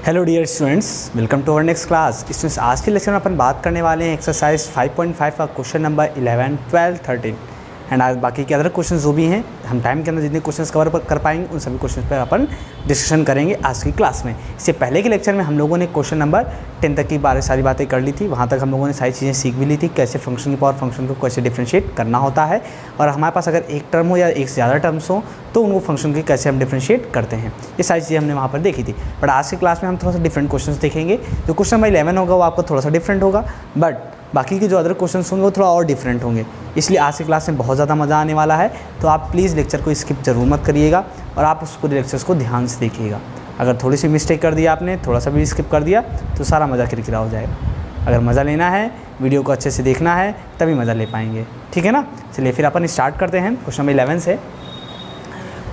Hello dear students, welcome to our next class. Students, आज के lecture में अपन बात करने वाले हैं एक्सरसाइज 5.5 का क्वेश्चन नंबर 11, 12, 13 एंड आज बाकी के अदर क्वेश्चन जो भी हैं हम टाइम के अंदर जितने क्वेश्चंस कवर कर पाएंगे उन सभी क्वेश्चंस पर अपन डिस्कशन करेंगे आज की क्लास में। इससे पहले के लेक्चर में हम लोगों ने क्वेश्चन नंबर 10 तक की सारी बातें कर ली थी। वहाँ तक हम लोगों ने सारी चीज़ें सीख भी ली थी, कैसे फंक्शन की पावर फंक्शन को कैसे डिफ्रेंशिएट करना होता है, और हमारे पास अगर एक टर्म हो या एक से ज़्यादा टर्म्स हो तो उनको फंक्शन की कैसे हम डिफ्रेंशिएट करते हैं। ये सारी चीज़ें हमने वहाँ पर देखी थी। बट आज की क्लास में हम थोड़ा सा डिफरेंट क्वेश्चन देखेंगे। जो क्वेश्चन नंबर 11 होगा वो आपको थोड़ा सा डिफरेंट होगा, बट बाकी के जो अदर क्वेश्चन होंगे वो थोड़ा और डिफरेंट होंगे। इसलिए आज की क्लास में बहुत ज़्यादा मज़ा आने वाला है। तो आप प्लीज़ लेक्चर को स्किप जरूर मत करिएगा और आप उस पूरे लेक्चर्स को ध्यान से देखिएगा। अगर थोड़ी सी मिस्टेक कर दिया आपने, थोड़ा सा भी स्किप कर दिया तो सारा मज़ा किरकिरा हो जाएगा। अगर मज़ा लेना है, वीडियो को अच्छे से देखना है, तभी मज़ा ले पाएंगे, ठीक है ना। चलिए फिर अपन स्टार्ट करते हैं क्वेश्चन नंबर 11 से।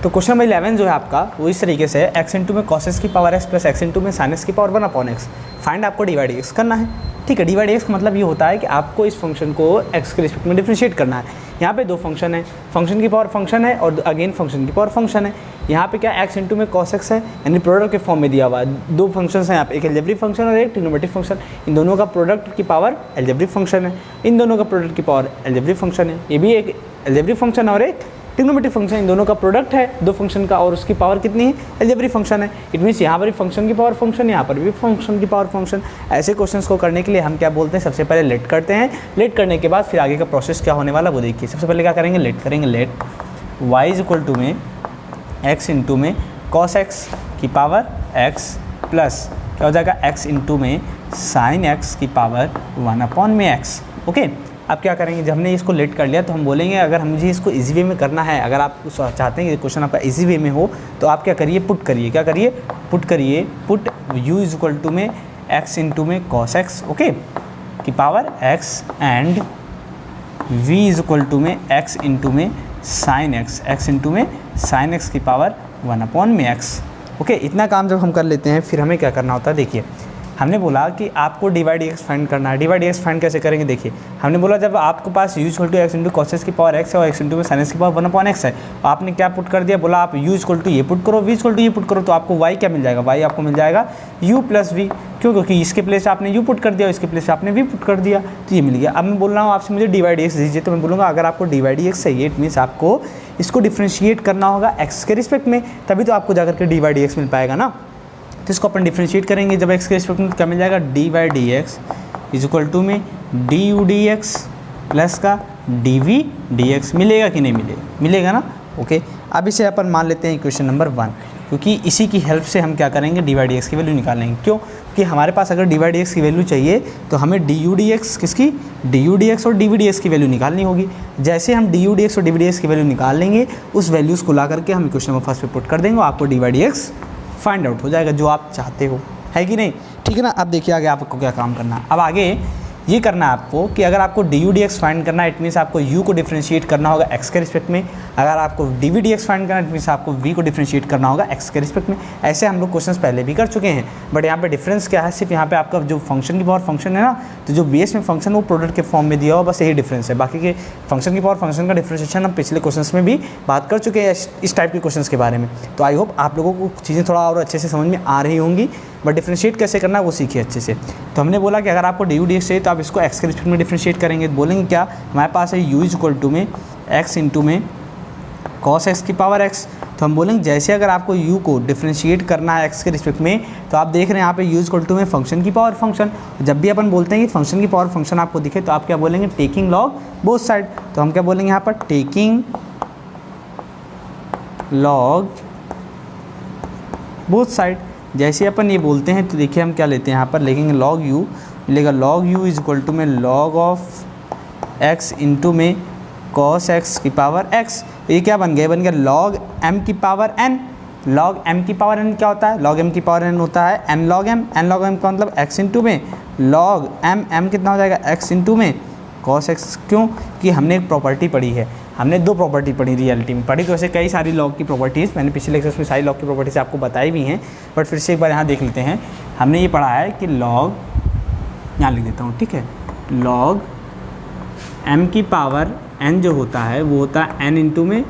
तो क्वेश्चन नंबर 11 जो है आपका वो इस तरीके से है, एक्स इंटू में कॉस एक्स की power x plus x into में साइन एक्स की पावर 1/x। फाइंड आपको डिवाइड एक्स करना है, ठीक है। डिवाइड एक्स का मतलब ये होता है कि आपको इस फंक्शन को एक्स के रिस्पेक्ट में डिफरेंशिएट करना है। यहाँ पे दो फंक्शन है, फंक्शन की पावर फंक्शन है और अगेन फंक्शन की पावर फंक्शन है। यहाँ पे क्या एक्स इंटू में कॉस एक्स है, यानी प्रोडक्ट के फॉर्म में दिया हुआ है। दो फंक्शंस हैं यहाँ पे, एक एल्जेब्रिक फंक्शन और एक ट्रिग्नोमेट्रिक फंक्शन। इन दोनों का प्रोडक्ट की पावर एल्जेब्रिक फंक्शन है, इन दोनों का प्रोडक्ट की पावर एल्जेब्रिक फंक्शन है। ये भी एक एल्जेब्रिक फंक्शन और एक ट्रिग्नोमेट्रिक फंक्शन, इन दोनों का प्रोडक्ट है दो फंक्शन का और उसकी पावर कितनी है, एल्जेब्रिक फंक्शन है। इट मीन्स यहाँ पर भी फंक्शन की पावर फंक्शन, यहाँ पर भी फंक्शन की पावर फंक्शन। ऐसे क्वेश्चंस को करने के लिए हम क्या बोलते हैं, सबसे पहले लेट करते हैं। लेट करने के बाद फिर आगे का प्रोसेस क्या होने वाला वो देखिए। सबसे पहले क्या करेंगे, लेट करेंगे। Let y is equal to में एक्स इंटू में कॉस एक्स की पावर एक्स प्लस क्या हो जाएगा, एक्स इंटू में साइन एक्स की पावर 1/x। ओके, अब क्या करेंगे, जब हमने इसको लेट कर लिया तो हम बोलेंगे अगर हम मुझे इसको इजी वे में करना है, अगर आप चाहते हैं कि क्वेश्चन आपका इजी वे में हो तो आप क्या करिए, पुट करिए। क्या करिए, पुट करिए। Put u is equal to में x इंटू में कॉस एक्स, ओके, की power x and v is equal to में x इंटू में साइन एक्स, x इंटू में साइन एक्स की पावर 1/x। ओके, इतना काम जब हम कर लेते हैं फिर हमें क्या करना होता है, देखिए हमने बोला कि आपको डिवाइड एक्स फाइंड करना है। डिवाइड एक्स फाइंड कैसे करेंगे, देखिए हमने बोला जब आपके पास u equal to x into cos x की पावर x है और x इंटू में साइन एक्स की पावर 1/x है, आपने क्या पुट कर दिया, बोला आप u इक्वल टू ये पुट करो, v इक्वल टू ये पुट करो, तो आपको y क्या मिल जाएगा, y आपको मिल जाएगा u प्लस v। क्यों, क्योंकि इसके प्लेस से आपने u पुट कर दिया और इसके प्लेस से आपने v पुट कर दिया, तो ये मिल गया। अब मैं बोल रहा हूँ आपसे मुझे डिवाइड एक्स दीजिए, तो मैं बोलूँगा अगर आपको डिवाइड एक्स चाहिए इट मीन्स आपको इसको डिफ्रेंशिएट करना होगा x के रिस्पेक्ट में, तभी तो आपको जाकर के डिवाइड एक्स मिल पाएगा ना। तो इसको अपन डिफ्रेंशिएट करेंगे जब x के रिस्पेक्ट में, क्या मिल जाएगा, d by d x is equal to में d u d x plus का डी वी डी एक्स। मिलेगा कि नहीं मिलेगा, मिलेगा ना। ओके, अब इसे अपन मान लेते हैं इक्वेशन नंबर 1, क्योंकि इसी की हेल्प से हम क्या करेंगे, डी बाई डी एक्स की वैल्यू निकालेंगे। क्यों कि हमारे पास अगर डी बाई डी एक्स की वैल्यू चाहिए तो हमें डी यू डी एक्स किसकी, डी यू डी एक्स और डी वी डी एक्स की वैल्यू निकालनी होगी। जैसे हम डी यू डी एक्स और डी वी डी एक्स की वैल्यू निकाल लेंगे, उस वैल्यूज़ को ला करके हम इक्वेशन नंबर 1 पे पुट कर देंगे, आपको D by d x find out हो जाएगा जो आप चाहते हो, है कि नहीं, ठीक है ना। अब देखिए आगे आपको क्या काम करना है। अब आगे ये करना है आपको कि अगर आपको d u d x find करना है इट मीन्स आपको u को डिफ्रेंशिएट करना होगा x के रिस्पेक्ट में। अगर आपको d v d x find करना है इट मीन्स आपको v को डिफ्रेंशिएट करना होगा x के रिस्पेक्ट में। ऐसे हम लोग क्वेश्चंस पहले भी कर चुके हैं, बट यहाँ पे डिफरेंस क्या है, सिर्फ यहाँ पे आपका जो फंक्शन की पावर फंक्शन है ना, तो जो बेस में फंक्शन वो प्रोडक्ट के फॉर्म में दिया हुआ, बस यही डिफरेंस है। बाकी के फंक्शन की पावर फंक्शन का डिफ्रेंशिएशन हम पिछले क्वेश्चंस में भी बात कर चुके हैं इस टाइप के क्वेश्चंस के बारे में। तो आई होप आप लोगों को चीज़ें थोड़ा और अच्छे से समझ में आ रही होंगी, बट डिफ्रेंशिएट कैसे करना है वो सीखिए अच्छे से। तो हमने बोला कि अगर आपको डी यू डी एक्स चाहिए तो आप इसको एक्स के रिस्पेक्ट में डिफ्रेंशिएट करेंगे। बोलेंगे क्या, हमारे पास है u इज इक्वल टू में x इंटू में कॉस एक्स की पावर x। तो हम बोलेंगे जैसे अगर आपको u को डिफ्रेंशिएट करना है x के रिस्पेक्ट में, तो आप देख रहे हैं यहाँ पे u इज इक्वल टू में फंक्शन की पावर फंक्शन। जब भी अपन बोलते हैं कि फंक्शन की पावर फंक्शन आपको दिखे तो आप क्या बोलेंगे, टेकिंग लॉग बोथ साइड। तो हम क्या बोलेंगे यहाँ पर, टेकिंग लॉग बोथ साइड। जैसे अपन ये बोलते हैं तो देखिए हम क्या लेते हैं यहाँ पर, लिखेंगे लॉग u, मिलेगा log u is equal to में लॉग ऑफ x इंटू में कॉस x की पावर x। ये क्या बन गया, बन गया लॉग m की पावर n। लॉग m की पावर n क्या होता है, लॉग m की पावर n होता है n log m। n log m का मतलब x इंटू में लॉग m कितना हो जाएगा, x इंटू में कॉस x। क्यों कि हमने एक प्रॉपर्टी पढ़ी है, हमने दो प्रॉपर्टी पढ़ी रियलिटी में पढ़ी, तो ऐसे कई सारी लॉग की प्रॉपर्टीज़ मैंने पिछले लेक्चर्स में सारी लॉग की प्रॉपर्टीज़ आपको बताई भी हैं, बट फिर से एक बार यहाँ देख लेते हैं। हमने ये पढ़ा है कि लॉग, यहाँ लिख देता हूँ, ठीक है, लॉग m की पावर n जो होता है वो होता है n इंटू में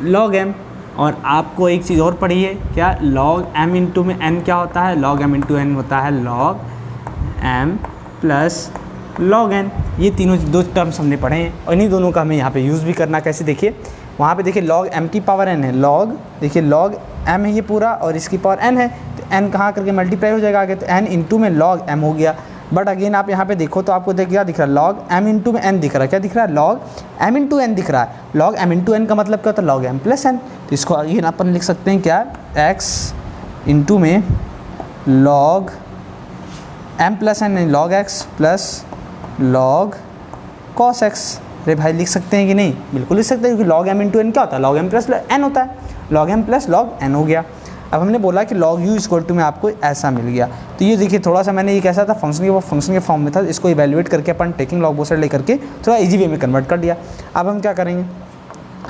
लॉग m, और आपको एक चीज़ और पढ़ी है क्या, log m इंटू में n क्या होता है, log m इंटू n होता है log m plus log n। ये तीनों दो टर्म्स हमने पढ़े हैं और इन्हीं दोनों का हमें यहाँ पे यूज़ भी करना। कैसे, देखिए वहाँ पे देखिए log m की पावर n है, log देखिए log m है ये पूरा और इसकी पावर n है, तो n कहाँ करके मल्टीप्लाई हो जाएगा आगे, तो n इंटू में log m हो गया। बट अगेन आप यहाँ पे देखो तो आपको क्या दिख रहा है, log m इंटू में n दिख रहा है, क्या दिख रहा है, log m इंटू n दिख रहा है। log m इंटू n का मतलब क्या होता है, log m प्लस n। तो इसको अगेन अपन लिख सकते हैं क्या, x इंटू में log m plus n, log x plus log cos x। अरे भाई लिख सकते हैं कि नहीं, बिल्कुल लिख सकते हैं, क्योंकि log m इंटू n क्या होता है, log m प्लस n होता है, log m plus log n हो गया। अब हमने बोला कि log u इक्वल टू में आपको ऐसा मिल गया। तो ये देखिए थोड़ा सा मैंने ये कैसा था, फंक्शन के फॉर्म में था, इसको इवेल्युएट करके अपन टेकिंग log बोथ साइड लेकर के थोड़ा इजी वे में कन्वर्ट कर दिया। अब हम क्या करेंगे,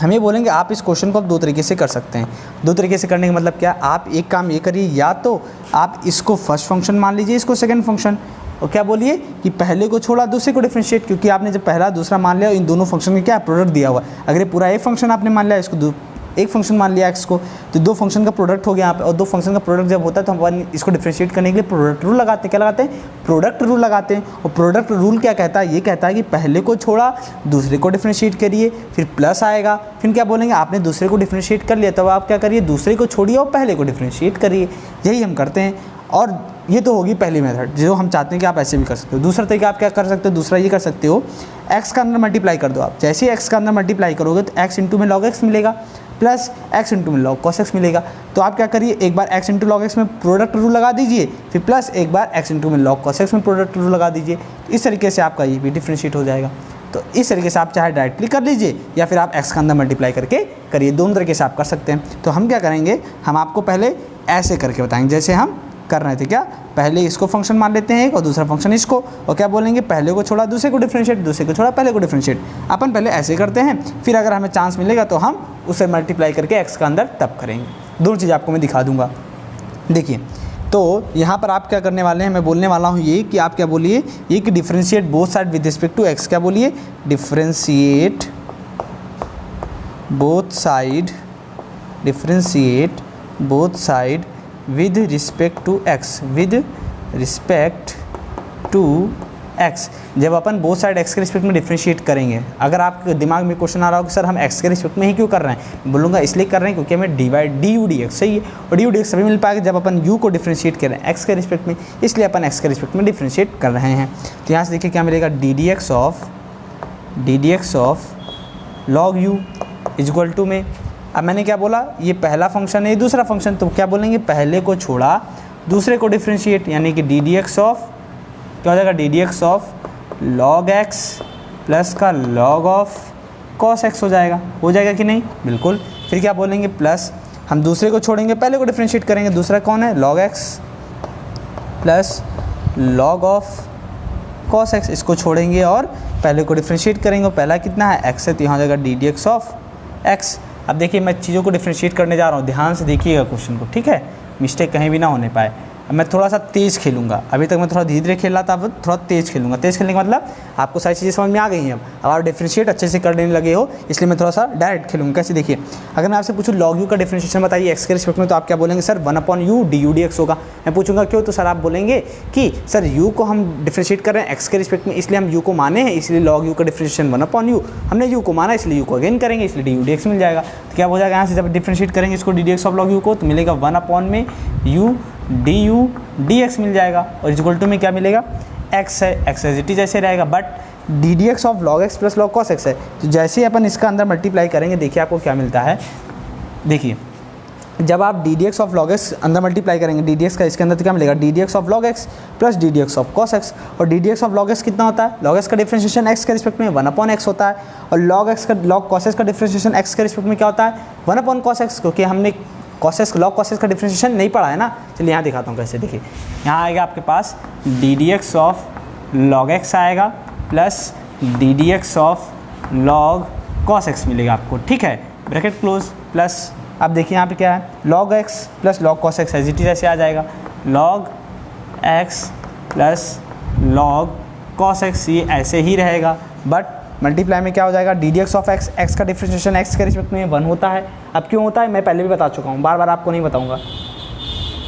हम ये बोलेंगे आप इस क्वेश्चन को अब दो तरीके से कर सकते हैं। दो तरीके से करने का मतलब क्या, आप एक काम ये करिए, या तो आप इसको फर्स्ट फंक्शन मान लीजिए, इसको सेकंड फंक्शन, और क्या बोलिए कि पहले को छोड़ा दूसरे को डिफरेंशिएट, क्योंकि आपने जब पहला दूसरा मान लिया इन दोनों फंक्शन में क्या प्रोडक्ट दिया हुआ है। अगर ये पूरा एक फंक्शन आपने मान लिया, इसको एक फंक्शन मान लिया x को, तो दो फंक्शन का प्रोडक्ट हो गया यहाँ पे, और दो फंक्शन का प्रोडक्ट जब होता है तो हम इसको डिफरेंशिएट करने के लिए प्रोडक्ट रूल लगाते हैं। क्या लगाते हैं, प्रोडक्ट रूल लगाते हैं। और प्रोडक्ट रूल क्या कहता है, ये कहता है कि पहले को छोड़ा दूसरे को डिफरेंशिएट करिए, फिर प्लस आएगा, फिर क्या बोलेंगे, आपने दूसरे को डिफरेंशिएट कर लिया, तब आप क्या करिए, दूसरे को छोड़िए और पहले को डिफरेंशिएट करिए। यही हम करते हैं। और ये तो होगी पहली मेथड जो हम चाहते हैं कि आप ऐसे भी कर सकते हो। दूसरा तरीका आप क्या कर सकते हो, दूसरा ये कर सकते हो, x का अंदर मल्टीप्लाई कर दो। आप जैसे ही x का अंदर मल्टीप्लाई करोगे तो x इंटू में log x मिलेगा प्लस x इंटू में log cos x मिलेगा। तो आप क्या करिए, एक बार x इंटू log x में प्रोडक्ट रूल लगा दीजिए, फिर प्लस एक बार x इंटू में log cos x में प्रोडक्ट रूल लगा दीजिए। इस तरीके से आपका ये भी डिफरेंशिएट हो जाएगा। तो इस तरीके से आप चाहे डायरेक्टली कर लीजिए या फिर आप x का अंदर मल्टीप्लाई करके करिए, दोनों तरीके से आप कर सकते हैं। तो हम क्या करेंगे, हम आपको पहले ऐसे करके बताएंगे जैसे हम कर रहे थे। क्या, पहले इसको फंक्शन मान लेते हैं एक और दूसरा फंक्शन इसको, और क्या बोलेंगे, पहले को छोड़ा दूसरे को डिफरेंशिएट, दूसरे को छोड़ा पहले को डिफरेंशिएट। अपन पहले ऐसे करते हैं, फिर अगर हमें चांस मिलेगा तो हम उसे मल्टीप्लाई करके x का अंदर तब करेंगे। दोनों चीज़ आपको मैं दिखा दूंगा। देखिए तो यहाँ पर आप क्या करने वाले हैं, मैं बोलने वाला हूँ ये कि आप क्या बोलिए, ये कि differentiate both side with respect to x। क्या बोलिए, differentiate both side, differentiate both side with respect to x, with respect to x। जब अपन बोथ साइड x के रिस्पेक्ट में डिफरेंशिएट करेंगे, अगर आपके दिमाग में क्वेश्चन आ रहा हो कि सर हम x के रिस्पेक्ट में ही क्यों कर रहे हैं, बोलूँगा इसलिए कर रहे हैं क्योंकि हमें divide D u d x सही है, और डी यू डी एक्स सभी मिल पाएगा जब अपन u को डिफरेंशिएट कर रहे हैं x के रिस्पेक्ट में, इसलिए अपन x के रिस्पेक्ट में डिफरेंशिएट कर रहे हैं। तो यहाँ से देखिए क्या मिलेगा, d d x of log u is equal to में, अब मैंने क्या बोला, ये पहला फंक्शन है, ये दूसरा फंक्शन, तो क्या बोलेंगे, पहले को छोड़ा दूसरे को डिफरेंशिएट, यानी कि डी डी एक्स ऑफ क्या हो जाएगा, D d x of log x plus का log ऑफ cos x हो जाएगा कि नहीं, बिल्कुल। फिर क्या बोलेंगे, प्लस हम दूसरे को छोड़ेंगे पहले को डिफरेंशिएट करेंगे, दूसरा कौन है, log x plus log of cos x, इसको छोड़ेंगे और पहले को डिफरेंशिएट करेंगे, और पहला कितना है, x है, तो यहाँ हो जाएगा D d x of x। अब देखिए मैं चीज़ों को डिफरेंशिएट करने जा रहा हूँ, ध्यान से देखिएगा क्वेश्चन को, ठीक है, मिस्टेक कहीं भी ना होने पाए। अब मैं थोड़ा सा तेज़ खेलूँगा, अभी तक मैं थोड़ा धीरे धीरे खेल रहा था, अब थोड़ा तेज़ खेलूँगा। तेज़ खेलने का मतलब आपको सारी चीज़ें समझ में आ गई हैं, अब आप डिफरेंशिएट अच्छे से करने लगे हो, इसलिए मैं थोड़ा सा डायरेक्ट खेलूँगा। कैसे, देखिए अगर मैं आपसे पूछूँ log u का डिफरेंशिएशन बताइए x के रिस्पेक्ट में, तो आप क्या बोलेंगे, sir 1/u d u d x होगा। मैं पूछूंगा क्यों, तो सर आप बोलेंगे कि सर u को हम डिफरेंशिएट कर रहे हैं x के रिस्पेक्ट में, इसलिए हम u को माने हैं, इसलिए log u का डिफरेंशिएशन 1/u, हमने u को माना इसलिए u को अगेन करेंगे, इसलिए डी यू डी एक्स मिल जाएगा। तो क्या हो जाएगा, यहाँ से जब डिफरेंशिएट करेंगे इसको d d x of log u को, तो मिलेगा 1/u d u d x मिल जाएगा, और इक्वल टू में क्या मिलेगा, x है, x एज इट इज ऐसे रहेगा, but D d x of log x plus log cos x है। तो जैसे ही अपन इसका अंदर मल्टीप्लाई करेंगे, देखिए आपको क्या मिलता है, देखिए जब आप D d x of log x अंदर मल्टीप्लाई करेंगे, डी डी एक्स का इसके अंदर तो क्या मिलेगा, d d x of log x plus d d x of cos x, और d d x of log x कितना होता है, log x का डिफरेंशिएशन x के रिस्पेक्ट में 1/x होता है, और log cos x का डिफरेंशिएशन x के रिस्पेक्ट में क्या होता है, 1/cos x, क्योंकि हमने log cos x का डिफरेंशिएशन नहीं पढ़ा है ना। चलिए यहाँ दिखाता हूँ कैसे, देखिए यहाँ आएगा आपके पास d d x of log x आएगा plus d d x of log cos x मिलेगा आपको, ठीक है, ब्रैकेट क्लोज, प्लस अब देखिए यहाँ पे क्या है, log x plus log cos x as it is ऐसे आ जाएगा, log x plus log cos x, ये ऐसे ही रहेगा, बट मल्टीप्लाई में क्या हो जाएगा, D d x of x, x का डिफरेंशिएशन एक्स के रिस्पेक्ट में 1 होता है। अब क्यों होता है मैं पहले भी बता चुका हूँ, बार बार आपको नहीं बताऊँगा,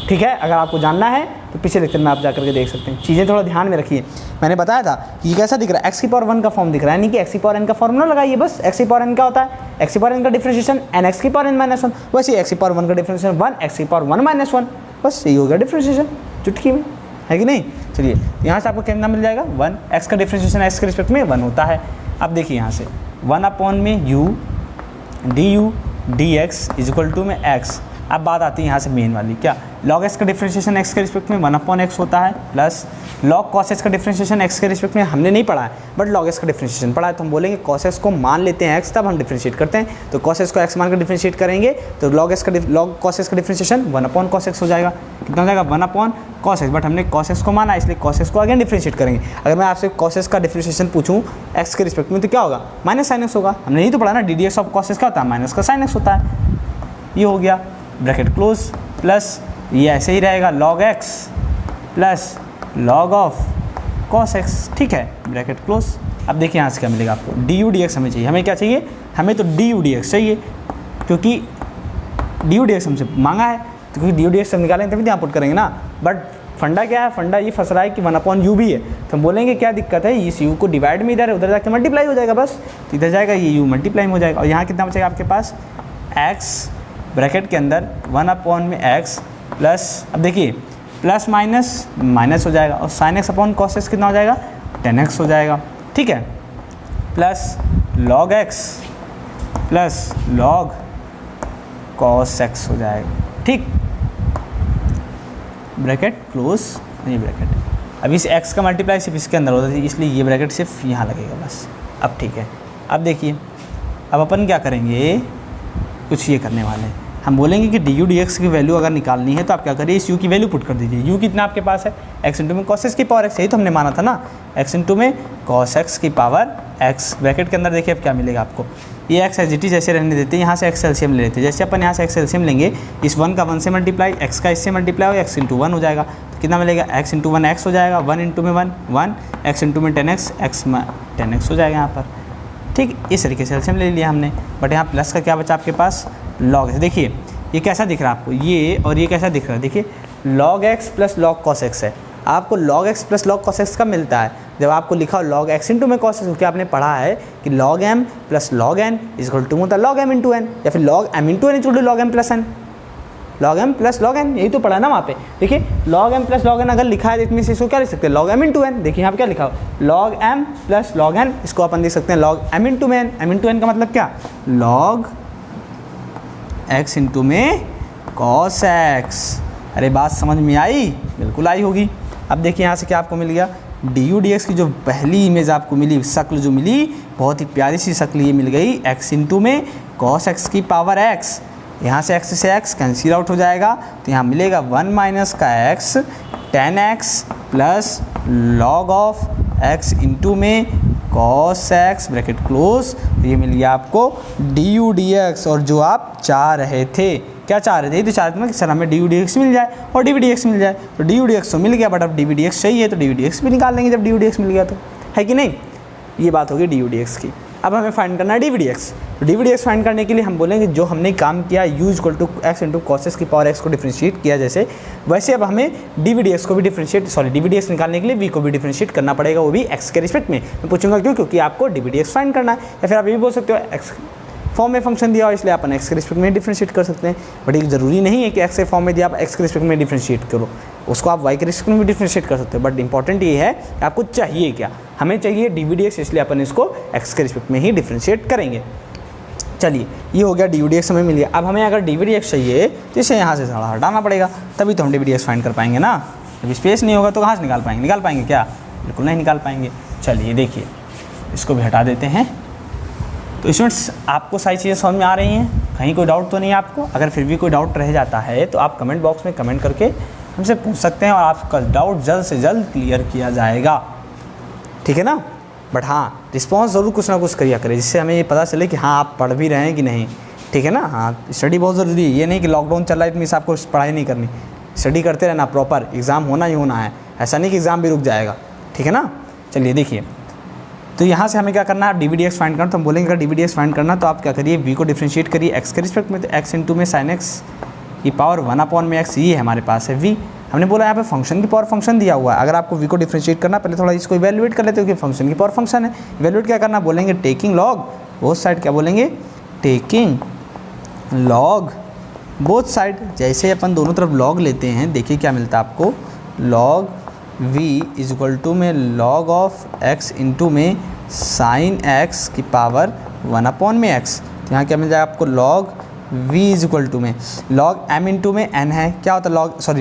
ठीक है। अगर आपको जानना है तो पीछे लेक्चर में आप जा करके देख सकते हैं, चीज़ें थोड़ा ध्यान में रखिए। मैंने बताया था कि ये कैसा दिख रहा है, एक्स की पावर 1 का फॉर्म दिख रहा है, यानी कि एक्स की पावर n का फॉर्मूला लगाइए बस। एक्स की पावर n क्या होता है, एक्स की पावर n का डिफरेंशिएशन एन एक्स की पावर n माइनस 1, वैसे एक्स की पावर 1 का डिफरेंशिएशन 1 एक्स की पावर 1 माइनस 1, बस यही हो गया डिफरेंशिएशन चुटकी में, है कि नहीं। चलिए यहाँ से आपको कितना मिल जाएगा 1, एक्स का डिफरेंशिएशन एक्स के रिस्पेक्ट में 1 होता है। अब देखिए यहाँ से 1 अपॉन में u du dx is equal to में x। अब बात आती है यहाँ से मेन वाली, क्या log x का डिफरेंशिएशन x के रिस्पेक्ट में 1 अपॉन x होता है, प्लस log cos x का डिफरेंशिएशन x के रिस्पेक्ट में हमने नहीं पढ़ा है बट log x का डिफरेंशिएशन पढ़ा है, तो हम बोलेंगे cos x को मान लेते हैं x, तब हम डिफरेंशिएट करते हैं। तो cos x को x मान कर डिफरेंशिएट करेंगे तो log cos x का डिफरेंशिएशन 1 अपॉन cos x हो जाएगा। कितना हो जाएगा 1 अपॉन cos x, बट हमने cos x को माना इसलिए cos x को अगेन डिफरेंशिएट करेंगे। अगर मैं आपसे cos x का डिफरेंशिएशन पूछूं x के रिस्पेक्ट में तो क्या होगा, माइनस sin x होगा। हमने नहीं तो पढ़ा ना, D d x of cos x क्या होता है, माइनस का sin x होता है। ये हो गया ब्रैकेट क्लोज, प्लस ये ऐसे ही रहेगा log x plus log of cos x, ठीक है, ब्रैकेट क्लोज। अब देखिए यहाँ से क्या मिलेगा आपको, डी यू डी एक्स हमें चाहिए, हमें क्या चाहिए, हमें तो डी यू डी एक्स चाहिए, क्योंकि डी यू डी एक्स हमसे मांगा है, तो क्योंकि डी यू डी एक्स हम निकालेंगे तभी यहाँ पुट करेंगे ना। बट फंडा क्या है, फंडा ये फंस रहा है कि 1 अपॉन यू भी है, तो हम बोलेंगे क्या दिक्कत है, इस यू को डिवाइड में इधर उधर जाके मल्टीप्लाई हो जाएगा, बस तो इधर जाएगा ये यू मल्टीप्लाई हो जाएगा। और यहाँ कितना बचेगा आपके पास एक्स ब्रैकेट के अंदर 1 अपॉन में x प्लस, अब देखिए प्लस माइनस माइनस हो जाएगा, और sin x upon cos x कितना हो जाएगा 10x हो जाएगा, ठीक है, plus log x plus log cos x हो जाएगा, ठीक, ब्रैकेट क्लोज, ये ब्रैकेट। अब इस x का मल्टीप्लाई सिर्फ इसके अंदर होता है इसलिए ये ब्रैकेट सिर्फ यहाँ लगेगा बस। अब ठीक है, अब देखिए अब अपन क्या करेंगे, कुछ ये करने वाले हैं, हम बोलेंगे कि डी यू डी एक्स की वैल्यू अगर निकालनी है तो आप क्या करिए, इस यू की वैल्यू पुट कर दीजिए। यू कितना आपके पास है, एक्स इंटू में कॉस एक्स की पावर एक्स, यही तो हमने माना था ना, एक्स इंटू में कॉस एक्स की पावर एक्स। ब्रैकेट के अंदर देखिए अब क्या मिलेगा आपको, ये एक्स एज इट इज जैसे रहने देते हैं, यहाँ से एक्स एलसीएम ले लेते हैं। जैसे अपन यहाँ से एक्स एलसीएम लेंगे, इस 1 का 1 से मल्टीप्लाई, एक्स का इससे मल्टीप्लाई हो, एक्स इंटू 1 हो जाएगा, तो कितना मिलेगा एक्स इंटू 1 एक्स हो जाएगा, 1 इंटू में 1 1, एक्स इंटू में 10x एक्स 10x हो जाएगा यहाँ पर, ठीक। इस तरीके से एलसीएम ले लिया हमने, बट यहाँ प्लस का क्या बचा आपके पास log x। देखिए ये कैसा दिख रहा है आपको, ये और ये कैसा दिख रहा है, देखिए log x plus log cos x है। आपको log x plus log cos x कब मिलता है, जब आपको लिखा हो log x इंटू में cos x, क्योंकि आपने पढ़ा है कि log m plus log n is equal to होता है log m इंटू n, या फिर log m into n is equal to log m plus n, log m plus log n, यही तो पढ़ा है ना वहाँ पे। देखिए log m plus log n अगर लिखा है तो इसमें से इसको क्या लिख सकते हैं, log m इंटू n। देखिए यहाँ पे क्या लिखा हो log m plus log n, इसको अपन देख सकते हैं log m इंटू में n। m इंटू n का मतलब क्या, log x इंटू में cos x। अरे बात समझ में आई, बिल्कुल आई होगी। अब देखिए यहाँ से क्या आपको मिल गया, डी यू डी एक्स की जो पहली इमेज आपको मिली, शक्ल जो मिली, बहुत ही प्यारी सी शक्ल ये मिल गई, x इंटू में cos x की पावर x। यहाँ से x से x कैंसिल आउट हो जाएगा, तो यहाँ मिलेगा 1 माइनस का x 10x plus log of x into में cos x ब्रैकेट क्लोज। ये मिल गया आपको डी यू डी एक्स, और जो आप चाह रहे थे, क्या चाह रहे थे, तो चाह रहे थे ना कि सर हमें डी यू डी एक्स मिल जाए और डी वी डी एक्स मिल जाए, तो डी यू डी एक्स तो मिल गया, बट अब डी वी डी एक्स चाहिए तो डी वी डी एक्स भी निकाल लेंगे जब डी यू डी एक्स मिल गया तो, है कि नहीं। ये बात होगी डी यू डी एक्स की। अब हमें फाइंड करना है डी वी डी एक्स, तो d v d x find करने के लिए हम बोलेंगे जो हमने काम किया u equal to x into cos x की पावर एक्स को डिफरेंशिएट किया जैसे, वैसे अब हमें डी वी डी एक्स को भी differentiate, sorry d v d x निकालने के लिए वी को भी डिफरेंशिएट करना पड़ेगा, वो भी एक्स के रिस्पेक्ट में। मैं पूछूंगा क्यों, क्योंकि आपको d v d x find करना है, या फिर आप ये भी बोल सकते हो एक्स फॉर्म में फंक्शन दिया हो इसलिए अपन एक्स के रिस्पेक्ट में डिफरेंशिएट कर सकते हैं, बट एक ज़रूरी नहीं है कि एक्स के फॉर्म में दिया आप एक्स के रिस्पेक्ट में डिफरेंशिएट करो, उसको आप वाई के रिस्पेक्ट में भी डिफरेंशिएट कर सकते हो। बट इंपॉर्टेंट ये है कि आपको चाहिए क्या, हमें चाहिए डी वी डी एक्स, इसलिए अपन इसको एक्स के रिस्पेक्ट में ही डिफरेंशिएट करेंगे। चलिए ये हो गया डी वी डी एक्स हमें मिल गया। अब हमें अगर डी वी डी एक्स चाहिए तो इसे यहाँ से सारा हटाना पड़ेगा, तभी तो हम d v d x find कर पाएंगे ना। जब स्पेस नहीं होगा तो कहाँ से निकाल पाएंगे, निकाल पाएंगे क्या, बिल्कुल नहीं निकाल पाएंगे। चलिए देखिए इसको भी हटा देते हैं। तो स्टूडेंट्स आपको सारी चीज़ें समझ में आ रही हैं, कहीं कोई डाउट तो नहीं है आपको। अगर फिर भी कोई डाउट रह जाता है तो आप कमेंट बॉक्स में कमेंट करके हमसे पूछ सकते हैं और आपका डाउट जल्द से जल्द क्लियर किया जाएगा, ठीक है ना। बट हाँ रिस्पॉन्स ज़रूर कुछ ना कुछ करिए करें, जिससे हमें ये पता चले कि हाँ आप पढ़ भी रहे हैं कि नहीं, ठीक है ना। हाँ स्टडी बहुत ज़रूरी है, ये नहीं कि लॉकडाउन चल रहा है इतनी आपको पढ़ाई नहीं करनी, स्टडी करते रहना प्रॉपर, एग्ज़ाम होना ही होना है, ऐसा नहीं कि एग्ज़ाम भी रुक जाएगा, ठीक है ना। चलिए देखिए, तो यहाँ से हमें क्या करना है, d v d x find करना। तो हम बोलेंगे अगर d v d x find करना तो आप क्या करिए, v को डिफ्रेंशिएट करिए x के रिस्पेक्ट में, तो x इंटू में साइन एक्स की पावर 1/x, ये हमारे पास है v। हमने बोला यहाँ पे फंक्शन की पावर फंक्शन दिया हुआ है। अगर आपको v को डिफ्रेंशिएट करना, पहले थोड़ा इसको इवैल्यूएट कर लेते हो कि फंक्शन की पावर फंक्शन है। इवैल्यूएट क्या करना, बोलेंगे टेकिंग लॉग बोथ साइड, क्या बोलेंगे, टेकिंग लॉग बोथ साइड। जैसे अपन दोनों तरफ लॉग लेते हैं, देखिए क्या मिलता है आपको, log v is equal to में लॉग ऑफ x इंटू में साइन x की पावर 1/x। तो यहाँ क्या मिल जाएगा आपको, log v is equal to में लॉग m इंटू में n है, क्या होता है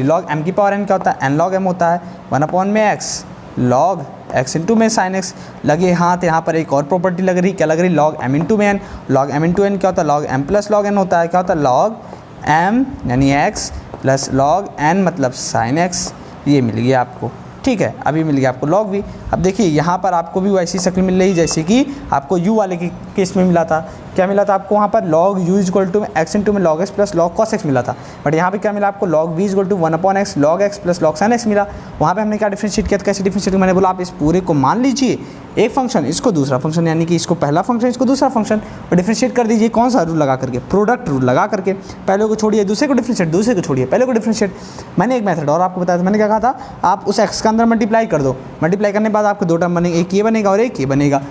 लॉग m की पावर n क्या होता है, n लॉग m होता है, 1/x लॉग x इंटू में साइन x। लगे हाथ, यहाँ पर एक और प्रॉपर्टी लग रही, क्या लग रही, लॉग m इंटू में n। Log m into n क्या होता है, log m plus log n होता है, क्या होता है, लॉग m यानी x प्लस लॉग n मतलब साइन x। ये मिल गया आपको, ठीक है। अभी मिल गया आपको लॉग v। अब देखिए यहाँ पर आपको भी वैसी शक्ल मिल रही जैसे कि आपको u वाले के केस में मिला था। क्या मिला था आपको वहाँ पर, log u is equal to में x इंटू में log x plus log cos x मिला था। बट यहाँ पे क्या मिला आपको, log v is equal to 1/x log x plus log sin x मिला। वहाँ पे हमने क्या डिफरेंशिएट किया था, कैसे डिफरेंशिएट, मैंने बोला आप इस पूरे को मान लीजिए एक फंक्शन, इसको दूसरा फंक्शन, यानी कि इसको पहला फंक्शन इसको दूसरा फंक्शन, और डिफरेंशिएट कर दीजिए। कौन सा रूल लगा करके, प्रोडक्ट रूल लगा करके। पहले को छोड़िए दूसरे को डिफरेंशिएट, दूसरे को छोड़िए पहले को डिफरेंशिएट। मैंने एक मेथड और आपको बताया था, मैंने क्या कहा था, आप उस x का अंदर मल्टीप्लाई कर दो, मल्टीप्लाई करने के बाद आपको दो टर्म बनेंगे, एक ये बनेगा और एक ये बनेगा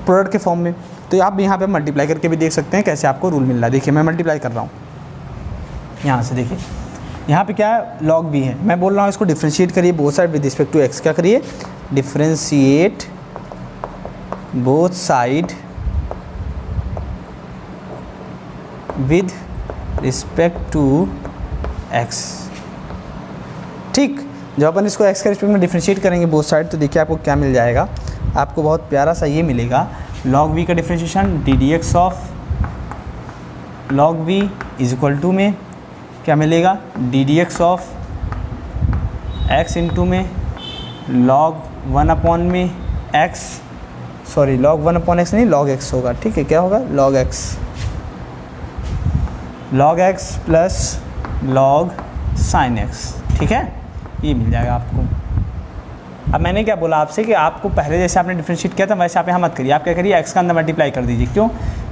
प्रोडक्ट के फॉर्म में। तो आप यहाँ पे मल्टीप्लाई करके भी देख सकते हैं कैसे आपको रूल मिल रहा है। देखिए मैं मल्टीप्लाई कर रहा हूँ यहाँ से, देखिए यहाँ पे क्या है, लॉग v है, मैं बोल रहा हूँ इसको डिफ्रेंशिएट करिए both side with respect to x। क्या करिए, differentiate both side with respect to x। ठीक, जब अपन इसको x के रिस्पेक्ट में डिफ्रेंशिएट करेंगे बोथ साइड, तो देखिए आपको क्या मिल जाएगा, आपको बहुत प्यारा सा ये मिलेगा, लॉग v का differentiation d d x of log v is equal to में क्या मिलेगा, d d x of x into में log 1/x, sorry log 1/x नहीं, लॉग x होगा, ठीक है। क्या होगा, log x plus log sine x, ठीक है, ये मिल जाएगा आपको। अब मैंने क्या बोला आपसे कि आपको पहले जैसे आपने डिफरेंशिएट किया था वैसे आप यहाँ मत करिए, आप क्या करिए, x का अंदर मल्टीप्लाई कर दीजिए। क्यों,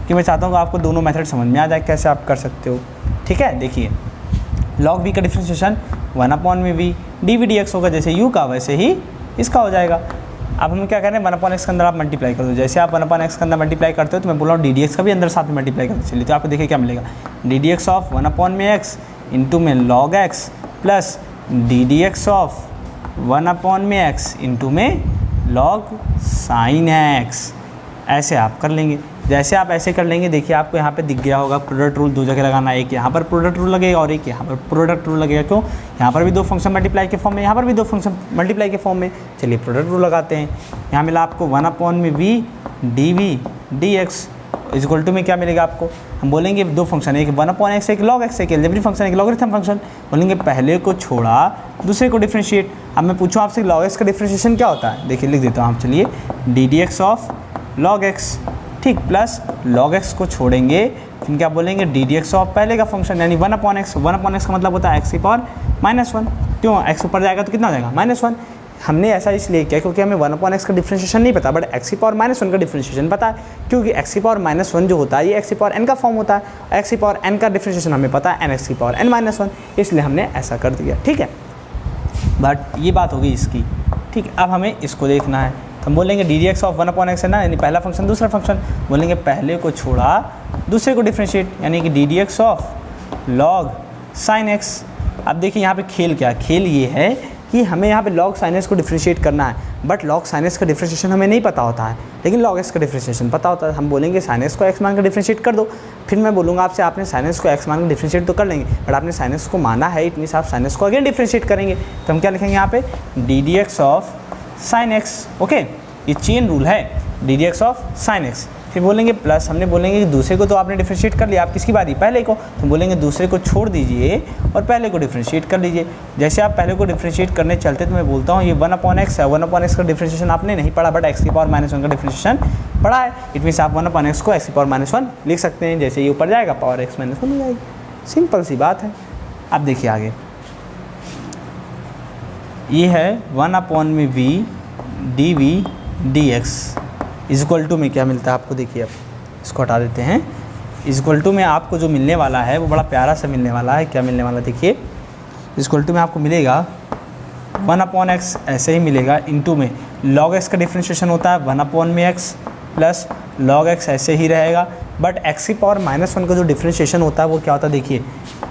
कि मैं चाहता हूँ कि आपको दोनों मेथड समझ में आ जाए कैसे आप कर सकते हो, ठीक है। देखिए लॉग v का differentiation 1/v d v d x होगा, जैसे u का वैसे ही इसका हो जाएगा। अब हम क्या करें, 1/x के अंदर आप मल्टीप्लाई कर दो, जैसे आप 1/x के अंदर मल्टीप्लाई करते हो तो मैं बोल रहा हूँ डी डी एक्स का भी अंदर साथ में मल्टीप्लाई करते चलिए। तो आपको देखिए क्या मिलेगा, d d x of 1/x into में log x plus d d x of 1/x into में लॉग साइन x। ऐसे आप कर लेंगे, जैसे आप ऐसे कर लेंगे, देखिए आपको यहाँ पे दिख गया होगा प्रोडक्ट रूल दो जगह लगाना है, एक यहाँ पर प्रोडक्ट रूल लगेगा और एक यहाँ पर प्रोडक्ट रूल लगेगा। क्यों, यहाँ पर भी दो फंक्शन मल्टीप्लाई के फॉर्म में, यहाँ पर भी दो फंक्शन मल्टीप्लाई के फॉर्म में। चलिए प्रोडक्ट रूल लगाते हैं। यहाँ मिला आपको 1/v d v d x is equal to में क्या मिलेगा आपको, हम बोलेंगे दो फंक्शन, एक 1/x एक लॉग x, एक एल्जेब्रिक फंक्शन एक लॉगरिथम फंक्शन। बोलेंगे पहले को छोड़ा दूसरे को डिफरेंशिएट। अब मैं पूछूँ आपसे लॉग x का डिफरेंशिएशन क्या होता है, देखिए लिख देता हूँ आप, चलिए D d x of log x, ठीक, प्लस लॉग x को छोड़ेंगे, फिर क्या बोलेंगे, डी डी एक्स ऑफ पहले का फंक्शन यानी 1/x। 1/x का मतलब होता है x की पावर -1। क्यों, x ऊपर जाएगा तो कितना हो जाएगा, -1। हमने ऐसा इसलिए किया क्योंकि हमें 1/x का डिफरेंशिएशन नहीं पता, बट x की पावर -1 का डिफरेंशिएशन पता है। क्योंकि x की पावर -1 जो होता है ये x की पावर n का फॉर्म होता है, x की पावर n का डिफरेंशिएशन हमें पता है nx की पावर n-1, इसलिए हमने ऐसा कर दिया, ठीक है। बट ये बात हो गई इसकी, ठीक है। अब हमें इसको देखना है, हम बोलेंगे D d x of 1/x है ना, यानी पहला फंक्शन दूसरा फंक्शन, बोलेंगे पहले को छोड़ा दूसरे को डिफरेंशिएट, यानी कि D d x of log sine x। अब देखिए यहाँ पे खेल क्या है, खेल ये है कि हमें यहाँ पे लॉग साइन x को डिफरेंशिएट करना है, बट लॉग साइन x का डिफरेंशिएशन हमें नहीं पता होता है, लेकिन लॉग x का डिफरेंशिएशन पता होता है। हम बोलेंगे साइन x को x मान कर डिफरेंशिएट कर दो, फिर मैं बोलूँगा आपसे आपने साइन x को x मान कर डिफरेंशिएट तो कर लेंगे, बट आपने साइन x को माना है, इट मीन्स आप साइन x को अगेन डिफरेंशिएट करेंगे। तो हम क्या लिखेंगे यहाँ पे, D d x of sine x, okay, ये चेन रूल है, D d x of sine x। फिर बोलेंगे प्लस, हमने बोलेंगे कि दूसरे को तो आपने डिफरेंशिएट कर लिया, आप किसकी बारी, पहले को, तो बोलेंगे दूसरे को छोड़ दीजिए और पहले को डिफरेंशिएट कर लीजिए। जैसे आप पहले को डिफरेंशिएट करने चलते तो मैं बोलता हूँ ये 1/x है, 1/x का डिफरेंशिएशन आपने नहीं पढ़ा, बट x की पावर -1 का डिफरेंशिएशन पढ़ा है, इट मीन्स आप 1/x को x की पावर -1 लिख सकते हैं। जैसे ये ऊपर जाएगा पावर x -1 हो जाएगी, सिंपल सी बात है। अब देखिए आगे, ये है 1/v d v d x, is equal to में क्या मिलता है आपको, देखिए अब इसको हटा देते हैं। इज इक्वल टू में आपको जो मिलने वाला है वो बड़ा प्यारा सा मिलने वाला है। क्या मिलने वाला देखिए, इज इक्वल टू में आपको मिलेगा 1/x ऐसे ही मिलेगा, इनटू में log x का डिफ्रेंशिएशन होता है 1 में x प्लस log x ऐसे ही रहेगा। बट x की पावर -1 का जो डिफ्रेंशिएशन होता है वो क्या होता है देखिए,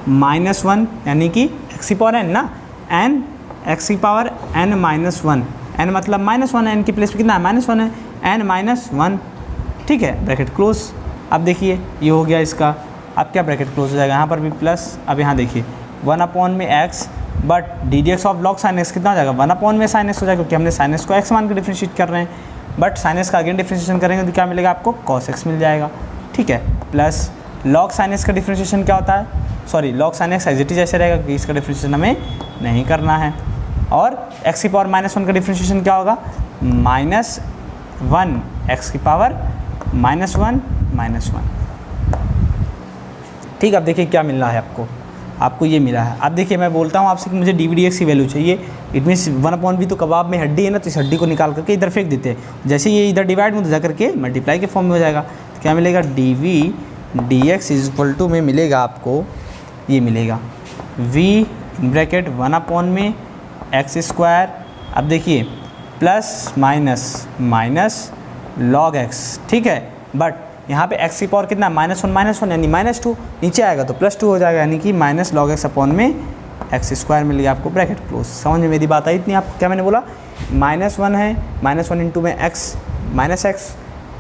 -1 यानी कि x की पावर n ना, n x की पावर n-1, n मतलब -1, n की प्लेस पे कितना है -1 है, n-1, ठीक है, ब्रैकेट क्लोज। अब देखिए ये हो गया इसका, अब क्या ब्रैकेट क्लोज हो जाएगा, यहाँ पर भी प्लस, अब यहाँ देखिए 1 में x, but D d x of log sine x कितना हो जाएगा, 1 में साइन एक्स हो जाएगा, क्योंकि हमने साइन एक्स को x मान के डिफ्रेंशिएट कर रहे हैं। बट साइन एक्स का अगेन डिफ्रेंशिएशन करेंगे तो क्या मिलेगा आपको, cos x मिल जाएगा, ठीक है। प्लस लॉग साइन एक्स का डिफ्रेंशिएशन क्या होता है, sorry log sine x as it is ऐसे रहेगा, क्योंकि इसका डिफ्रेंशिएशन हमें नहीं करना है। और x की पावर -1 का डिफ्रेंशिएशन क्या होगा, -1 x की पावर -1, ठीक। अब देखिए क्या मिल रहा है आपको ये मिला है। अब देखिए मैं बोलता हूँ आपसे कि मुझे डी/डी/एक्स की वैल्यू चाहिए, इट मीन्स 1/v तो कबाब में हड्डी है ना, तो इस हड्डी को निकाल करके इधर फेंक देते हैं। जैसे ये इधर डिवाइड में जा करके मल्टीप्लाई के फॉर्म में हो जाएगा, तो क्या मिलेगा, dv/dx इज इक्वल टू में मिलेगा आपको, ये मिलेगा v ब्रैकेट 1 में x²। अब देखिए प्लस माइनस log x, ठीक है। बट यहाँ पे x की पावर कितना, -1 यानी -2, नीचे आएगा तो +2 हो जाएगा, यानी कि -log x अपॉन में x² मिल गया आपको, ब्रैकेट क्लोज। समझ में मेरी बात आई इतनी आपको, क्या मैंने बोला, -1 है, -1 इंटू में x -x,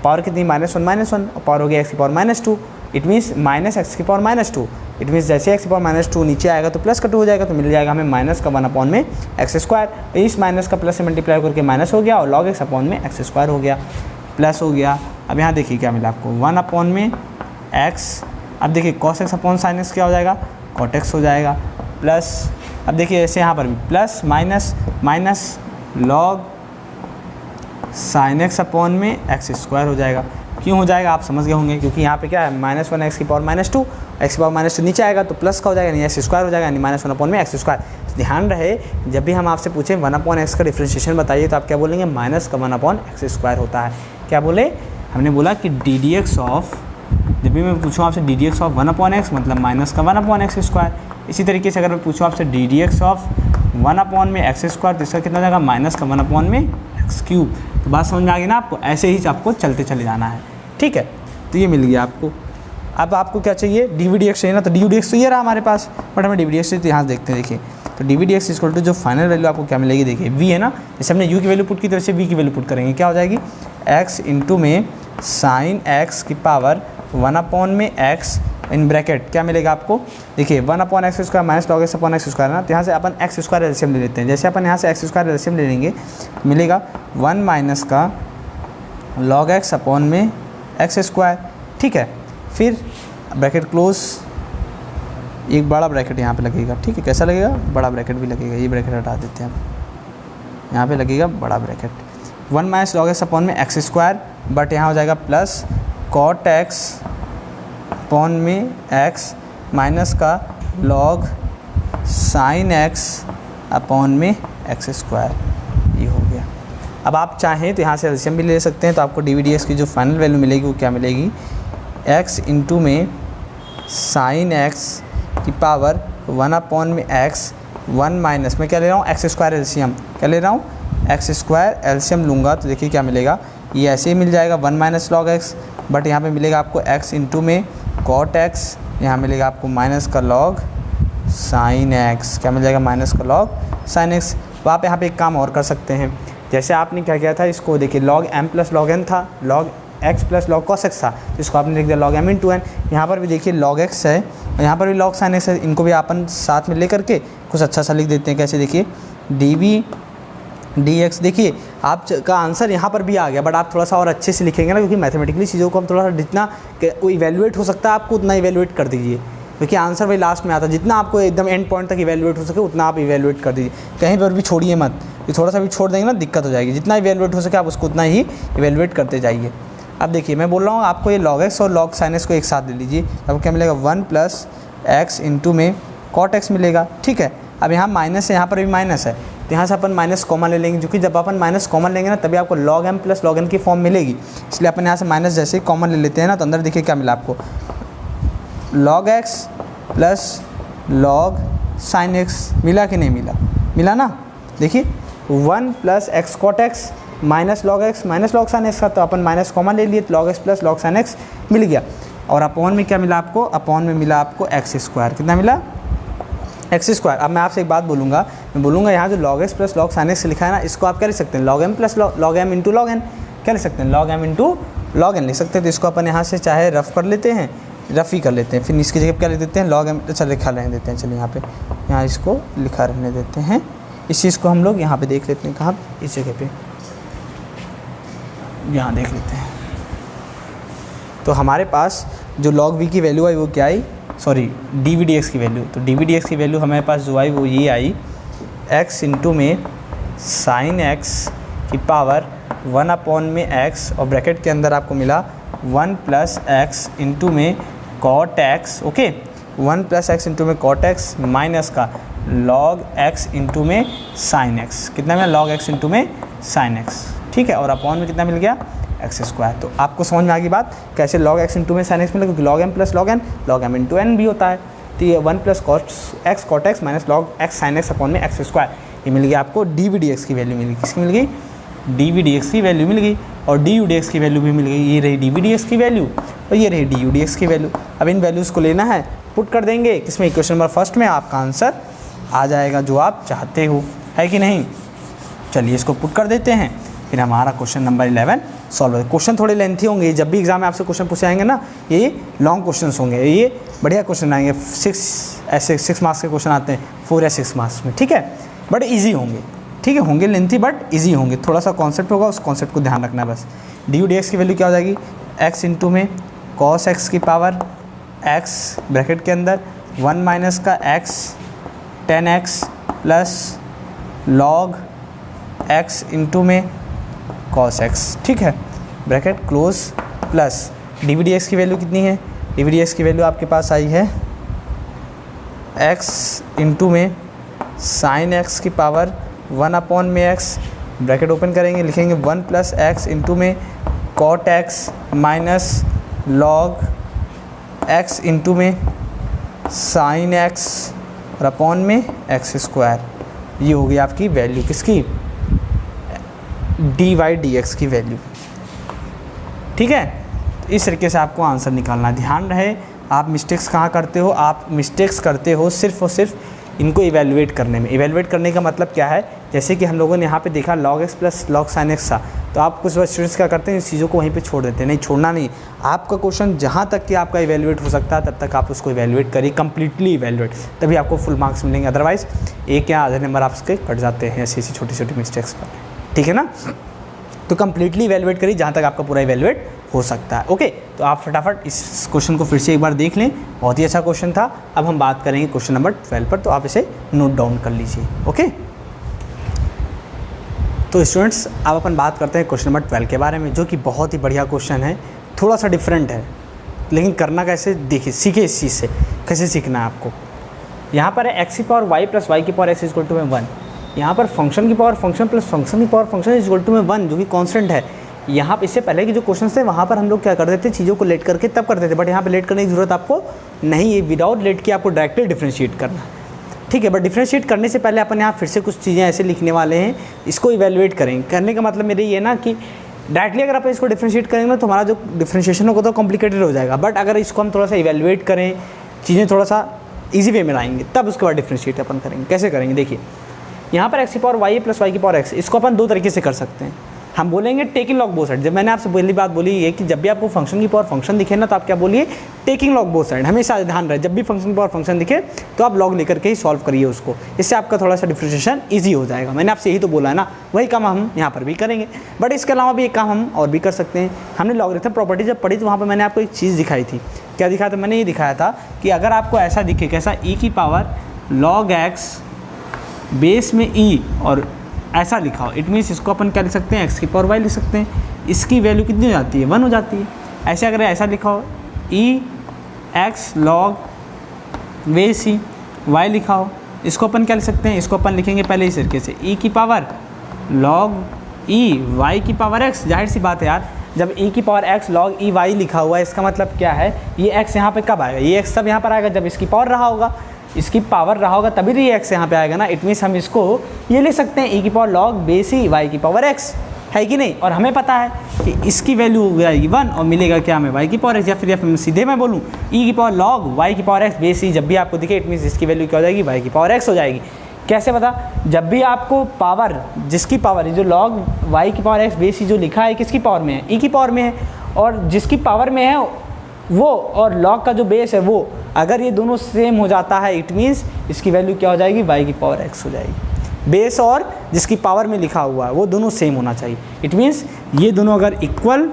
पावर कितनी -1 और पावर हो गया x की पावर -2, इट मीन्स -x की पावर -2, इट मीन्स जैसे x की पावर -2 नीचे आएगा तो प्लस का 2 हो जाएगा, तो मिल जाएगा हमें माइनस का 1 अपॉन में x²। इस माइनस का प्लस से मल्टीप्लाई करके माइनस हो गया, और log x अपॉन में x² हो गया, प्लस हो गया। अब यहाँ देखिए क्या मिला आपको, 1 अपॉन में x, अब देखिए cos x upon sin x क्या हो जाएगा, cot x हो जाएगा, प्लस अब देखिए ऐसे यहाँ पर भी plus minus log sin x upon में x² हो जाएगा। क्यों हो जाएगा आप समझ गए होंगे, क्योंकि यहाँ पे क्या है, -1 x की पावर -2, x की पावर -2 नीचे आएगा तो प्लस का हो जाएगा, यानी x² हो जाएगा, यानी -1 अपॉन में x²। ध्यान रहे जब भी हम आपसे पूछें 1/x का डिफ्रेंशिएशन बताइए तो आप क्या बोलेंगे, -1 अपॉन x² होता है। क्या बोले, हमने बोला कि डी/डी/एक्स ऑफ, जब भी मैं पूछूँ आपसे डी/डी/एक्स ऑफ 1/x मतलब -1/x²। इसी तरीके से अगर मैं पूछूँ आपसे डी/डी/एक्स ऑफ 1 अपॉन में x² तो इसका कितना जाएगा, -1 अपॉन में x³। तो बात समझ में आ गई ना आपको, ऐसे ही आपको चलते चले जाना है, ठीक है। तो ये मिल गया आपको। अब आपको क्या चाहिए, डी/डी/एक्स चाहिए ना, तो डी/डी/एक्स तो ये रहा हमारे पास, बट हमें डी/डी/एक्स तो यहाँ देखते हैं। देखिए तो डी/डी/एक्स इक्वल टू जो फाइनल वैल्यू आपको क्या मिलेगी, देखिए v है ना, जैसे हमने u की वैल्यू पुट की तो वैसे v की वैल्यू पुट करेंगे, क्या हो जाएगी, x इंटू में साइन x की पावर 1 अपॉन में x इन ब्रैकेट क्या मिलेगा आपको, देखिए 1 upon x² minus log x upon x² ना, तो यहाँ से अपन x² एलसीएम ले लेते हैं। जैसे अपन यहाँ से x² एलसीएम ले लेंगे मिलेगा 1 माइनस का log x अपॉन में x², ठीक है। फिर ब्रैकेट क्लोज, एक बड़ा ब्रैकेट यहाँ पे लगेगा, ठीक है। कैसा लगेगा, बड़ा ब्रैकेट भी लगेगा, ये ब्रैकेट हटा देते हैं, यहाँ पे लगेगा बड़ा bracket, 1 minus log x upon में x², बट यहाँ हो जाएगा प्लस cot x अपॉन में x माइनस का log sin x अपॉन में x², ये हो गया। अब आप चाहें तो यहाँ से एलसीएम भी ले सकते हैं, तो आपको डी/डी/एक्स की जो फाइनल वैल्यू मिलेगी वो क्या मिलेगी, x इंटू में साइन x की पावर 1 अपॉन में x, 1 माइनस में क्या ले रहा हूँ, x² एलसीएम, क्या ले रहा हूँ, x² एलसीएम लूँगा तो देखिए क्या मिलेगा, ये ऐसे ही मिल जाएगा 1 माइनस log x, बट यहाँ पे मिलेगा आपको x इंटू में cot x, यहाँ मिलेगा आपको माइनस का log sin x, क्या मिल जाएगा, माइनस का log sin x। तो आप यहाँ पे एक काम और कर सकते हैं, जैसे आपने क्या किया था, इसको देखिए log m plus log n था, log x plus log cos x था, तो इसको आपने लिख दिया log m इंटू n। यहाँ पर भी देखिए log x है, और यहाँ पर भी log sin x है, इनको भी अपन साथ में ले करके कुछ अच्छा सा लिख देते हैं। कैसे, देखिए dv/dx, देखिए आपका आंसर यहाँ पर भी आ गया, बट आप थोड़ा सा और अच्छे से लिखेंगे ना, क्योंकि मैथमेटिकली चीज़ों को हम थोड़ा सा जितना इवेल्युएट हो सकता है आपको उतना इवेल्युएट कर दीजिए, क्योंकि आंसर वही लास्ट में आता है। जितना आपको एकदम एंड पॉइंट तक इवेल्युएट हो सके उतना आप इवेल्युएट कर दीजिए, कहीं पर भी छोड़िए मत, ये थोड़ा सा भी छोड़ देंगे ना दिक्कत हो जाएगी। जितना इवेल्युएट हो सके आप उसको उतना ही इवेल्युएट करते जाइए। अब देखिए मैं बोल रहा हूँ आपको ये log x और log sin x को एक साथ ले लीजिए, अब क्या मिलेगा, 1 प्लस x इंटू में cot x मिलेगा, ठीक है। अब यहाँ माइनस है, यहाँ पर भी माइनस है, तो यहाँ से अपन माइनस कॉमन ले लेंगे, क्योंकि जब अपन माइनस कॉमन लेंगे ना तभी आपको log m plus log n की फॉर्म मिलेगी। इसलिए अपन यहाँ से माइनस जैसे ही कॉमन ले लेते हैं ना, तो अंदर देखिए क्या मिला आपको, log x plus log sin x मिला कि नहीं मिला, मिला ना। देखिए 1 plus x cot x minus log x minus log sine x का, तो अपन माइनस कॉमन ले लिए, तो log x plus log sin x मिल गया। और अपॉन में क्या मिला आपको, अपॉन में मिला आपको एक्स स्क्वायर, कितना मिला, एक्स स्क्वायर। अब मैं आपसे एक बात बोलूँगा, मैं बोलूँगा यहाँ जो log x plus log sin x लिखा है ना, इसको आप क्या लिख सकते हैं, log m plus log m into log n, क्या लिख सकते हैं, log m into log n लिख सकते हैं। तो इसको अपन यहाँ से चाहे रफ कर लेते हैं, रफ ही कर लेते हैं, फिर इसकी जगह क्या लिख देते हैं, log m, अच्छा लिखा रहने देते हैं, चलिए यहाँ इसको लिखा रहने देते हैं। इस चीज़ को हम लोग यहाँ पे देख लेते हैं, कहाँ, इस जगह पे यहाँ देख लेते हैं। तो हमारे पास जो log v की वैल्यू आई वो क्या आई, सॉरी डी वी एक्स की वैल्यू, तो डी वी एक्स की वैल्यू हमारे पास जो आई वो ये आई, x इंटू में साइन x की पावर 1 अपॉन में x, और ब्रैकेट के अंदर आपको मिला 1 प्लस एक्स इंटू में cot x, okay 1 plus x into में कॉट एक्स माइनस का log x इंटू में साइन x, कितना मिला, log x इंटू में साइन x, ठीक है। और अपॉन में कितना मिल गया, एक्स स्क्वायर। तो आपको समझ में आ गई बात कैसे log x इंटू में साइन x मिला, क्योंकि log m plus log n log m into n भी होता है। तो ये 1 plus cot x minus log x साइन x अपॉन में एक्स स्क्वायर, ये मिल गया आपको डी वी डी एक्स की वैल्यू मिल गई, किसकी मिल गई, डी वी डी एक्स की वैल्यू मिल गई। और डी यू डी एक्स की वैल्यू भी मिल गई, ये रही डी वी डी एक्स की वैल्यू और ये रही डी यू डी एक्स की वैल्यू। अब इन वैल्यूज़ को लेना है, पुट कर देंगे किसमें, इक्वेशन नंबर फर्स्ट में, आपका आंसर आ जाएगा जो आप चाहते हो, है कि नहीं। चलिए इसको पुट कर देते हैं, फिर हमारा क्वेश्चन नंबर 11 सॉल्व है। क्वेश्चन थोड़े लेंथी होंगे, जब भी एग्जाम में आपसे क्वेश्चन पूछे आएंगे ना, ये लॉन्ग क्वेश्चन होंगे, ये बढ़िया क्वेश्चन आएंगे, 6 मार्क्स के क्वेश्चन आते हैं 4 या 6 मार्क्स में, ठीक है, बट ईजी होंगे, ठीक है, होंगे लेंथी बट ईजी होंगे। थोड़ा सा कॉन्सेप्ट होगा, उस कॉन्सेप्ट को ध्यान रखना है बस। डी यू डी एक्स की वैल्यू क्या हो जाएगी, x इंटू में cos x की पावर x ब्रैकेट के अंदर 1 माइनस का x tan x plus log x into में cos x, ठीक है, bracket close, plus d v d x की वैल्यू कितनी है, डी वी डी एक्स की वैल्यू आपके पास आई है x इंटू में साइन x की पावर 1 अपॉन में x, ब्रैकेट ओपन करेंगे, लिखेंगे 1 प्लस एक्स इंटू में cot x minus log x into में साइन x और अपॉन में एक्स स्क्वायर। ये हो गई आपकी वैल्यू किसकी, डी वाई डी एक्स की वैल्यू, ठीक है। इस तरीके से आपको आंसर निकालना है। ध्यान रहे आप मिस्टेक्स कहाँ करते हो, आप मिस्टेक्स करते हो सिर्फ और सिर्फ इनको इवेलुएट करने में। इवेलुएट करने का मतलब क्या है, जैसे कि हम लोगों ने यहाँ पे देखा log x plus log sin x था, तो आप कुछ स्टूडेंट्स क्या करते हैं, इस चीज़ों को वहीं पे छोड़ देते हैं। नहीं, छोड़ना नहीं, आपका क्वेश्चन जहाँ तक कि आपका इवेलुएट हो सकता है तब तक आप उसको इवेलुएट करिए, कम्प्लीटली इवेलुएट, तभी आपको फुल मार्क्स मिलेंगे। अदरवाइज़ एक या आधे नंबर आपके कट जाते हैं ऐसी छोटी छोटी मिस्टेक्स पर, ठीक है ना। तो कम्प्लीटली इवेलुएट करिए जहाँ तक आपका पूरा इवेलुएट हो सकता है। ओके, तो आप फटाफट इस क्वेश्चन को फिर से एक बार देख लें, बहुत ही अच्छा क्वेश्चन था। अब हम बात करेंगे क्वेश्चन नंबर 12 पर, तो आप इसे नोट डाउन कर लीजिए। ओके, तो स्टूडेंट्स अब अपन बात करते हैं क्वेश्चन नंबर 12 के बारे में, जो कि बहुत ही बढ़िया क्वेश्चन है, थोड़ा सा डिफरेंट है, लेकिन करना कैसे, देखिए सीखिए इस चीज़ से कैसे सीखना है आपको। यहाँ पर है x की पावर y प्लस y की पावर x इक्वल टू में 1, यहाँ पर फंक्शन की पावर फंक्शन प्लस फंक्शन की पावर फंक्शन इक्वल टू में 1, जो कि कांस्टेंट है। यहाँ इससे पहले के जो क्वेश्चन थे वहाँ पर हम लोग क्या करते थे, चीज़ों को लेट करके तब करते थे, बट यहाँ पे लेट करने की ज़रूरत आपको नहीं है, विदाउट लेट के आपको डायरेक्टली डिफ्रेंशिएट करना, ठीक है। बट डिफ्रेंशिएट करने से पहले अपन यहाँ फिर से कुछ चीज़ें ऐसे लिखने वाले हैं, इसको इवेलुएट करेंगे। करने का मतलब मेरे ये ना कि डायरेक्टली अगर आप इसको डिफ्रेंशिएट करेंगे ना तो हमारा जो डिफ्रेंशिएशन होगा तो कॉम्प्लिकेटेड हो जाएगा, बट अगर इसको हम थोड़ा सा इवेलुएट करें, चीज़ें थोड़ा सा ईजी वे में लाएंगे, तब उसके बाद डिफ्रेंशिएट अपन करेंगे। कैसे करेंगे, देखिए यहाँ पर x की पावर y प्लस y की पावर x, इसको अपन दो तरीके से कर सकते हैं। हम बोलेंगे टेकिंग लॉग बोथ साइड। जब मैंने आपसे पहली बात बोली है कि जब भी आपको फंक्शन की पावर फंक्शन दिखे ना तो आप क्या बोलिए, टेकिंग लॉग बोथ साइड। हमेशा ध्यान रहे, जब भी फंक्शन की पावर फंक्शन दिखे तो आप लॉग लेकर के ही सॉल्व करिए उसको, इससे आपका थोड़ा सा डिफ्रेंशिएशन ईजी हो जाएगा। मैंने आपसे यही तो बोला है ना, वही काम हम यहाँ पर भी करेंगे, बट इसके अलावा भी एक काम हम और भी कर सकते हैं। हमने लॉगरिथम प्रॉपर्टी जब पढ़ी तो वहाँ पर मैंने आपको एक चीज़ दिखाई थी। क्या दिखाया था, मैंने ये दिखाया था कि अगर आपको ऐसा दिखे, कैसा, e की पावर log x बेस में e और ऐसा लिखा हो, इट मीन्स इसको अपन क्या लिख सकते हैं, x की पावर y लिख सकते हैं। इसकी वैल्यू कितनी हो जाती है, 1 हो जाती है। ऐसे अगर ऐसा लिखा हो e x log base e y लिखा हो, इसको अपन क्या लिख सकते हैं, इसको अपन लिखेंगे पहले इस तरीके से, e की पावर log e y की पावर x। जाहिर सी बात है यार, जब e की power x log e y लिखा हुआ है, इसका मतलब क्या है, ये x यहाँ पे कब आएगा, ये x तब यहाँ पर आएगा जब इसकी पावर रहा होगा, इसकी पावर रहा होगा तभी तो ये x यहाँ पे आएगा ना। इट मीन्स हम इसको ये लिख सकते हैं e की power log base e y की पावर x, है कि नहीं। और हमें पता है कि इसकी वैल्यू हो जाएगी 1 और मिलेगा क्या हमें y की पावर x, या फिर सीधे मैं बोलूँ e की पावर log y की पावर x बेस e, जब भी आपको दिखे इट मीन्स इसकी वैल्यू क्या हो जाएगी, y की पावर x हो जाएगी। कैसे पता, जब भी आपको पावर, जिसकी पावर जो log y की पावर x बेस e जो लिखा है किसकी पावर में है, e की पावर में है, और जिसकी पावर में है वो और log का जो बेस है वो, अगर ये दोनों सेम हो जाता है इट मीन्स इसकी वैल्यू क्या हो जाएगी, y की पावर x हो जाएगी। बेस और जिसकी पावर में लिखा हुआ है वो दोनों सेम होना चाहिए। इट मीन्स ये दोनों अगर इक्वल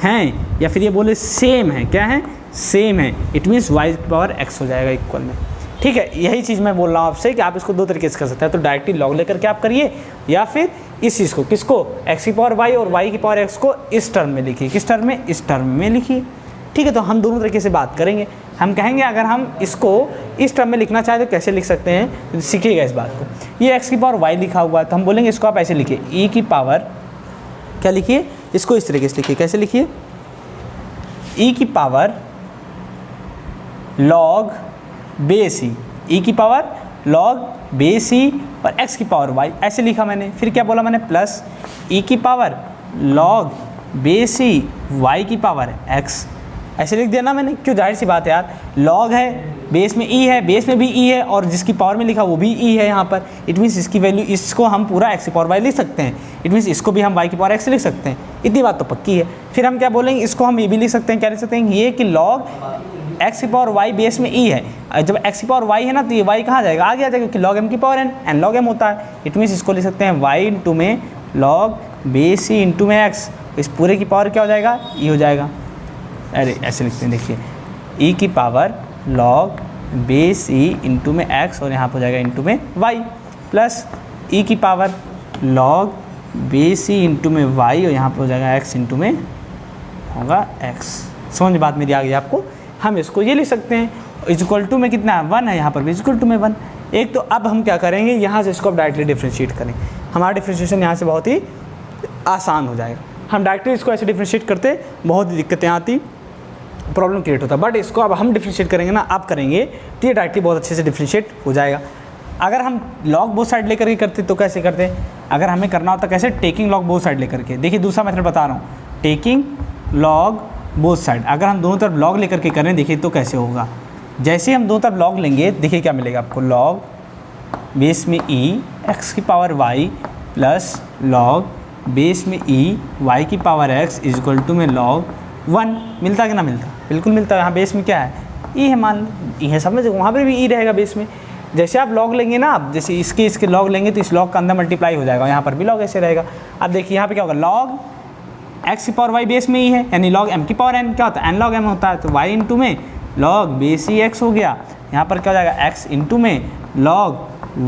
हैं या फिर ये बोले सेम है, क्या है, सेम है, इट मीन्स y की पावर x हो जाएगा इक्वल में। ठीक है, यही चीज़ मैं बोल रहा हूँ आपसे कि आप इसको दो तरीके से कर सकते हैं, तो डायरेक्टली लॉग लेकर के आप करिए, या फिर इस चीज़ को, किसको, x की पावर y और y की पावर x को इस टर्म में लिखिए, किस टर्म में, इस टर्म में लिखिए। ठीक है, तो हम दोनों तरीके से बात करेंगे। हम कहेंगे अगर हम इसको इस टर्म में लिखना चाहें तो कैसे लिख सकते हैं, तो सीखिएगा इस बात को। ये x की पावर y लिखा हुआ है तो हम बोलेंगे इसको आप ऐसे लिखिए, e की पावर क्या लिखिए, इसको इस तरीके से लिखिए, कैसे लिखिए, e की पावर log बेस ई, e की पावर log बेस ई और x की पावर y, ऐसे लिखा मैंने। फिर क्या बोला मैंने, प्लस e की पावर log बेस ई y की पावर x, ऐसे लिख दिया ना मैंने। क्यों, जाहिर सी बात है यार, log है, बेस में e है, बेस में भी e है, और जिसकी पावर में लिखा वो भी e है यहाँ पर। इट मीन्स इसकी वैल्यू, इसको हम पूरा x की पावर y लिख सकते हैं, इट मीन्स इसको भी हम y की पावर x लिख सकते हैं, इतनी बात तो पक्की है। फिर हम क्या बोलेंगे, इसको हम ये भी लिख सकते हैं, क्या लिख सकते हैं, ये कि log x की पावर y बेस में e है, जब x की पावर y है ना तो ये y कहाँ जाएगा, आगे आ जाएगा, क्योंकि log m की पावर n log m होता है। इट मीन्स इसको लिख सकते हैं y इंटू में log बेस e इंटू में x, इस पूरे की पावर क्या हो जाएगा, e हो जाएगा। अरे ऐसे लिखते हैं, देखिए e की power log base e into में x और यहाँ पर हो जाएगा इंटू में y, प्लस e की power log base e into में y और यहाँ पर हो जाएगा x इंटू में होगा x। समझ बात मेरी आ गई आपको। हम इसको ये लिख सकते हैं, इक्वल टू में कितना है, 1 है, यहाँ पर भी इक्वल टू में 1। एक तो अब हम क्या करेंगे, यहाँ से इसको अब डायरेक्टली डिफ्रेंशिएट करें, हमारा डिफ्रेंशिएशन यहाँ से बहुत ही आसान हो जाएगा। हम डायरेक्टली इसको ऐसे डिफ्रेंशिएट करते बहुत दिक्कतें आती, प्रॉब्लम क्रिएट होता, बट इसको अब हम डिफ्रेंशिएट करेंगे ना, आप करेंगे तो ये डायरेक्टली बहुत अच्छे से डिफ्रेंशिएट हो जाएगा। अगर हम लॉग बोथ साइड लेकर के करते तो कैसे करते, अगर हमें करना होता कैसे, टेकिंग लॉग बोथ साइड लेकर के। देखिए दूसरा मेथड बता रहा हूँ, टेकिंग लॉग बोथ साइड। अगर हम दोनों तरफ लॉग लेकर के करें, देखिए तो कैसे होगा, जैसे हम दोनों तरफ लॉग लेंगे, देखिए क्या मिलेगा आपको, लॉग बेस में e x की power y plus log base में e y की power x is equal to में log 1। मिलता है कि ना मिलता, बिल्कुल मिलता है। यहाँ बेस में क्या है, e है, मान e है, समझ, वहाँ पर भी e रहेगा बेस में। जैसे आप लॉग लेंगे ना, आप जैसे इसके लॉग लेंगे तो इस लॉग का अंदर मल्टीप्लाई हो जाएगा, यहाँ पर भी लॉग ऐसे रहेगा। अब देखिए यहाँ पे क्या होगा, लॉग x की पावर y बेस में ही है, यानी log m की पावर n क्या होता है, n log m होता है, तो y इंटू में log बेस ही x हो गया। यहाँ पर क्या हो जाएगा, x इंटू में log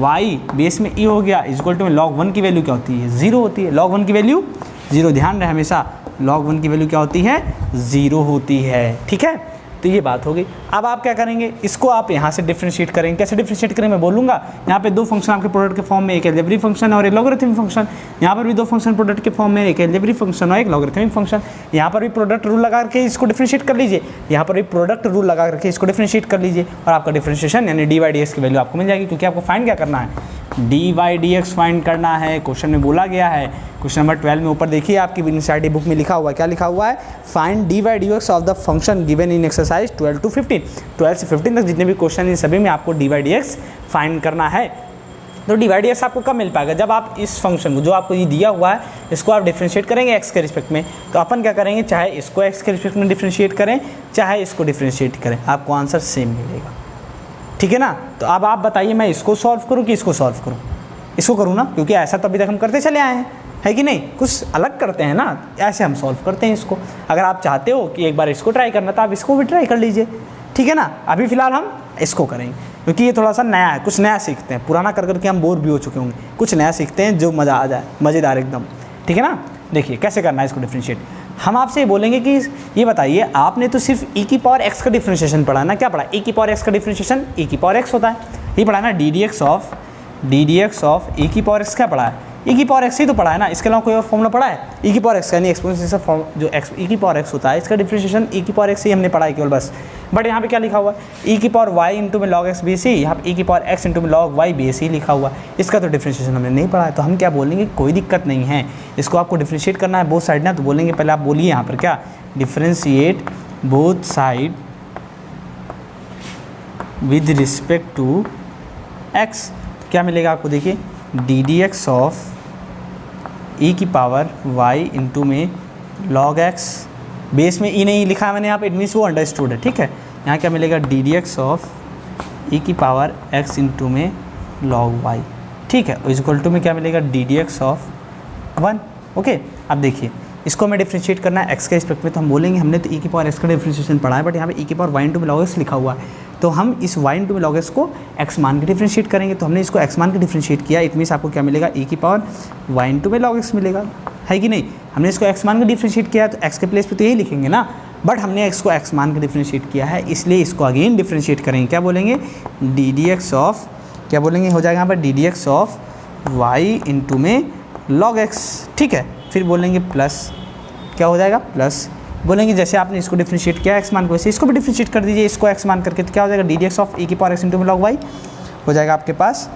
y बेस में e हो गया, इक्वल टू में log 1 की वैल्यू क्या होती है, 0 होती है। log 1 की वैल्यू 0, ध्यान रहे हमेशा log 1 की वैल्यू क्या होती है, 0 होती है। ठीक है, तो ये बात हो गई। अब आप क्या करेंगे, इसको आप यहाँ से डिफरेंशिएट करेंगे। कैसे डिफरेंशिएट करेंगे मैं बोलूँगा। यहाँ पे दो फंक्शन आपके प्रोडक्ट के फॉर्म में, एक अलजेब्रिक फंक्शन और एक लॉगरिथमिक फंक्शन। यहाँ पर भी दो फंक्शन प्रोडक्ट के फॉर्म में, एक अलजेब्रिक फंक्शन और एक लॉगरिथमिक फंक्शन। यहाँ पर भी प्रोडक्ट रूल लगा करके इसको डिफरेंशिएट कर लीजिए, यहाँ पर भी प्रोडक्ट रूल लगा करके इसको डिफरेंशिएट कर लीजिए, और आपका डिफरेंशिएशन यानी dy/dx की वैल्यू आपको मिल जाएगी। क्योंकि आपको फाइंड क्या करना है, dy/dx फाइंड करना है। क्वेश्चन में बोला गया है, क्वेश्चन नंबर 12 में ऊपर देखिए आपकी एनसीईआरटी बुक में लिखा हुआ है, क्या लिखा हुआ है, find dy/dx of the function given in exercise 12 to 15। 12 से 15 तक जितने भी क्वेश्चन इन सभी में आपको dy/dx फाइंड करना है। तो dy/dx आपको कब मिल पाएगा, जब आप इस फंक्शन को जो आपको ये दिया हुआ है इसको आप डिफरेंशिएट करेंगे x के रिस्पेक्ट में। तो अपन क्या करेंगे, चाहे इसको x के रिस्पेक्ट में डिफरेंशिएट करें, चाहे इसको डिफरेंशिएट करें, आपको आंसर सेम मिलेगा। ठीक है ना। तो अब आप बताइए मैं इसको सॉल्व करूँ कि इसको सॉल्व करूँ, इसको करूँ ना, क्योंकि ऐसा तो अभी तक हम करते चले आए हैं, है कि नहीं, कुछ अलग करते हैं ना, ऐसे हम सॉल्व करते हैं इसको। अगर आप चाहते हो कि एक बार इसको ट्राई करना तो आप इसको भी ट्राई कर लीजिए। ठीक है ना, अभी फ़िलहाल हम इसको करेंगे क्योंकि ये थोड़ा सा नया है, कुछ नया सीखते हैं, पुराना कर करके हम बोर भी हो चुके होंगे, कुछ नया सीखते हैं जो मज़ा आ जाए, मज़ेदार एकदम। ठीक है ना। देखिए कैसे करना है इसको डिफरेंशिएट। हम आपसे ये बोलेंगे कि ये बताइए, आपने तो सिर्फ e की पावर x का डिफरेंशिएशन पढ़ा ना, क्या पढ़ा? e की पावर x का डिफरेंशिएशन e की पावर x होता है, ये पढ़ा ना। D d x of e की पावर x क्या पढ़ा है? e की पावर x ही तो पढ़ा है ना, इसके अलावा कोई और फॉर्मूला पढ़ा है? e की पावर x यानी एक्सपोनेंशियल फॉर्म जो e की पावर x होता है, इसका डिफरेंशिएशन e की पावर x ही हमने पढ़ा है केवल बस। बट यहाँ पे क्या लिखा हुआ है? e की पावर y इंटू में log x bc, यहाँ पे e की पावर x इंटू में log y bc लिखा हुआ है, इसका तो डिफरेंशिएशन हमने नहीं पढ़ा है। तो हम क्या बोलेंगे, कोई दिक्कत नहीं है, इसको आपको डिफरेंशिएट करना है बोथ साइड ना। तो बोलेंगे पहले आप बोलिए यहाँ पर क्या, differentiate both side with respect to x। क्या मिलेगा आपको? देखिए d d x of e की पावर y इंटू में log x, बेस में e नहीं लिखा है मैंने यहाँ पे, इट मीन्स वो अंडरस्टूड है, ठीक है। यहाँ क्या मिलेगा? D d x of e की पावर x इंटू में log y, ठीक है। इक्वल टू में क्या मिलेगा? D d x of 1। Okay, अब देखिए इसको हमें डिफरेंशिएट करना है x के रिस्पेक्ट में, तो हम बोलेंगे हमने तो e की पावर x का डिफरेंशिएशन पढ़ा है, बट यहाँ पे e की पावर y इंटू में log x लिखा हुआ है, तो हम इस y इंटू में log x को x मान के डिफरेंशिएट करेंगे। तो हमने इसको x मान के डिफरेंशिएट किया, इट मीन्स आपको क्या मिलेगा? e की पावर y इंटू में log x मिलेगा, है कि नहीं? हमने इसको x मान के डिफरेंशिएट किया, तो x के प्लेस पे तो यही लिखेंगे ना, बट हमने x को x मान के डिफरेंशिएट किया है, इसलिए इसको अगेन डिफरेंशिएट करेंगे। क्या बोलेंगे? डी डी एक्स ऑफ, क्या बोलेंगे? हो जाएगा यहाँ पर D d x of y into में log x, ठीक है। फिर बोलेंगे प्लस, क्या हो जाएगा? प्लस बोलेंगे जैसे आपने इसको डिफरेंशिएट किया x मान को, वैसे इसको भी डिफरेंशिएट कर दीजिए, इसको x मान करके, तो क्या हो जाएगा? D d x of e की पावर x इंटू में log y हो जाएगा आपके पास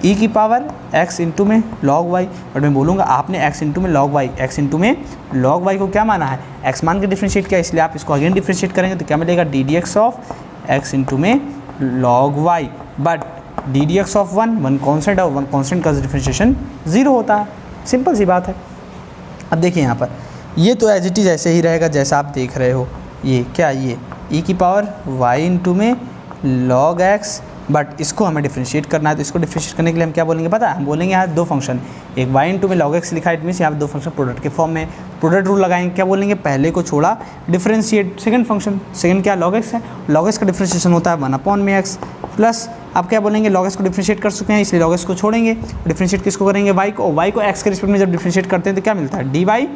e की पावर x इंटू में log y। बट मैं बोलूँगा आपने x इंटू में log y, x इंटू में log y को क्या माना है? x मान के डिफरेंशिएट किया, इसलिए आप इसको अगेन डिफरेंशिएट करेंगे, तो क्या मिलेगा? D d x of x into में log y। But D d x of 1 constant है, 1 कॉन्स्टेंट का डिफरेंशिएशन 0 होता है, सिंपल सी बात है। अब देखिए यहाँ पर ये तो एज इट इज़ ऐसे ही रहेगा जैसा आप देख रहे हो, ये क्या, ये e की पावर y इंटू में log x, बट इसको हमें डिफरेंशिएट करना है। तो इसको डिफरेंशिएट करने के लिए हम क्या बोलेंगे पता है? हम बोलेंगे यहाँ दो फंक्शन, एक y इंटू में log x लिखा है, इट मीन्स यहाँ पे दो फंक्शन प्रोडक्ट के फॉर्म में, प्रोडक्ट रूल लगाएंगे। क्या बोलेंगे? पहले को छोड़ा डिफरेंशिएट, सेकंड फंक्शन, सेकंड क्या log x है, log x का डिफरेंशिएशन होता है 1/x प्लस, आप क्या बोलेंगे? log x को डिफरेंशिएट कर चुके हैं, इसलिए log x को छोड़ेंगे, डिफरेंशिएट किसको करेंगे? y को। y को x के रिस्पेक्ट में जब डिफरेंशिएट करते हैं तो क्या मिलता है? dy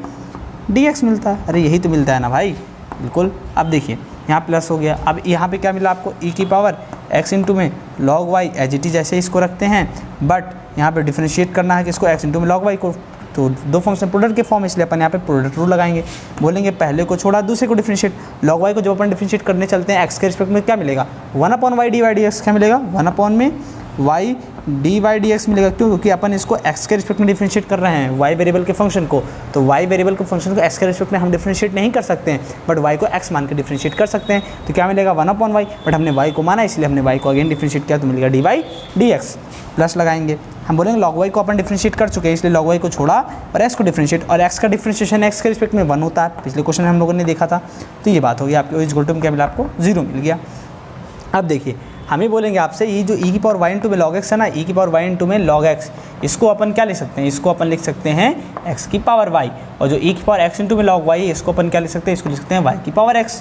dx मिलता है। अरे यही तो मिलता है ना भाई, बिल्कुल। अब देखिए यहाँ प्लस हो गया, अब यहाँ पे क्या मिला आपको? e की पावर x इंटू में log y, as it is ऐसे इसको रखते हैं, बट यहाँ पे डिफरेंशिएट करना है किसको? x इंटू में log y को। तो दो फंक्शन प्रोडक्ट के फॉर्म, इसलिए अपन यहाँ पे प्रोडक्ट रूल लगाएंगे, बोलेंगे पहले को छोड़ा दूसरे को डिफरेंशिएट। log y को जब अपन डिफरेंशिएट करने चलते हैं x के रिस्पेक्ट में, क्या मिलेगा? 1/y dy dx, क्या मिलेगा? 1/y dy dx मिलेगा। क्यों? क्योंकि अपन इसको x के रिस्पेक्ट में डिफरेंशिएट कर रहे हैं, y वेरिएबल के फंक्शन को, तो y वेरिएबल के फंक्शन को x के रिस्पेक्ट में हम डिफरेंशिएट नहीं कर सकते हैं, बट y को x मान के डिफरेंशिएट कर सकते हैं। तो क्या मिलेगा? 1/y, बट हमने y को माना, इसलिए हमने y को अगेन डिफरेंशिएट किया, तो मिलेगा dy dx। प्लस लगाएंगे, हम बोलेंगे log y को अपन डिफरेंशिएट कर चुके हैं, इसलिए log y को छोड़ा और x को डिफरेंशिएट, और x का डिफरेंशिएशन x के रिस्पेक्ट में 1 होता है, पिछले क्वेश्चन में हम लोगों ने देखा था। तो ये बात हो गई आपकी, इस गोल्टम क्या मिला आपको? 0 मिल गया। अब देखिए हमें बोलेंगे आपसे, ये जो e की पावर y इंटू में log x है ना, e की पावर y इंटू में log x, इसको अपन क्या लिख सकते हैं? इसको अपन लिख सकते हैं x की पावर y, और जो e की पावर x इंटू में log y है, इसको अपन क्या लिख सकते हैं? इसको लिख सकते हैं y की पावर x।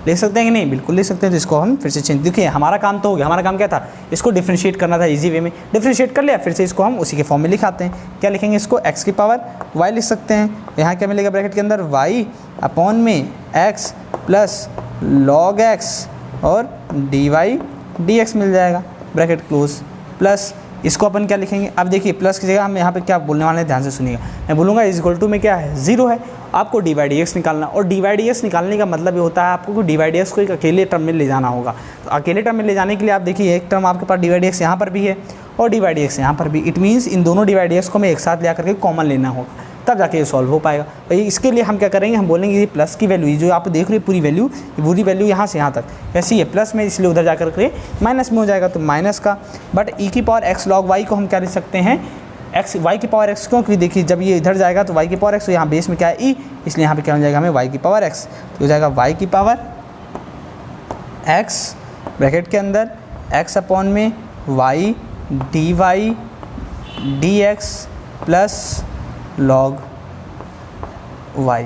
ले सकते हैं कि नहीं? बिल्कुल ले सकते हैं। तो इसको हम फिर से चेंज, देखिए हमारा काम तो हो गया, हमारा काम क्या था? इसको डिफरेंशिएट करना था इजी वे में, डिफरेंशिएट कर लिया, फिर से इसको हम उसी के फॉर्म में लिखाते हैं। क्या लिखेंगे? इसको x की पावर y लिख सकते हैं, यहाँ क्या मिलेगा ब्रैकेट के अंदर? y अपॉन में x प्लस log x और dy dx मिल जाएगा, ब्रैकेट क्लोज। प्लस इसको अपन क्या लिखेंगे? अब देखिए प्लस की जगह हम यहाँ पे क्या बोलने वाले हैं, ध्यान से सुनिएगा। मैं बोलूँगा इज इक्वल टू में क्या है? 0 है, आपको डी बाई डी एक्स निकालना, और डी बाई डी एक्स निकालने का मतलब ये होता है आपको डी बाई डी एक्स को एक अकेले टर्म में ले जाना होगा। तो अकेले टर्म में ले जाने के लिए आप देखिए एक टर्म आपके पास डी बाई डी एक्स यहाँ पर भी है और डी बाई डी एक्स यहाँ पर भी, इट मीन्स इन दोनों डी बाई डी एक्स को हमें एक साथ ले करके कॉमन लेना होगा, तब जाके ये सॉल्व हो पाएगा। तो इसके लिए हम क्या करेंगे? हम बोलेंगे ये प्लस की वैल्यू, जो आप देख रहे हैं पूरी वैल्यू यहाँ से यहाँ तक ऐसी है, प्लस में, इसलिए उधर जाकर के माइनस में हो जाएगा, तो माइनस का। बट ई की पावर एक्स लॉग वाई को हम क्या लिख सकते हैं? एक्स वाई की पावर एक्स, क्योंकि देखिए जब ये इधर जाएगा तो वाई की पावर एक्स, तो यहाँ बेस में क्या है? ई, इसलिए यहाँ पे क्या हो जाएगा? हमें वाई की पावर एक्स, तो हो जाएगा वाई की पावर एक्स ब्रैकेट के अंदर एक्स अपॉन में y d y d x plus log y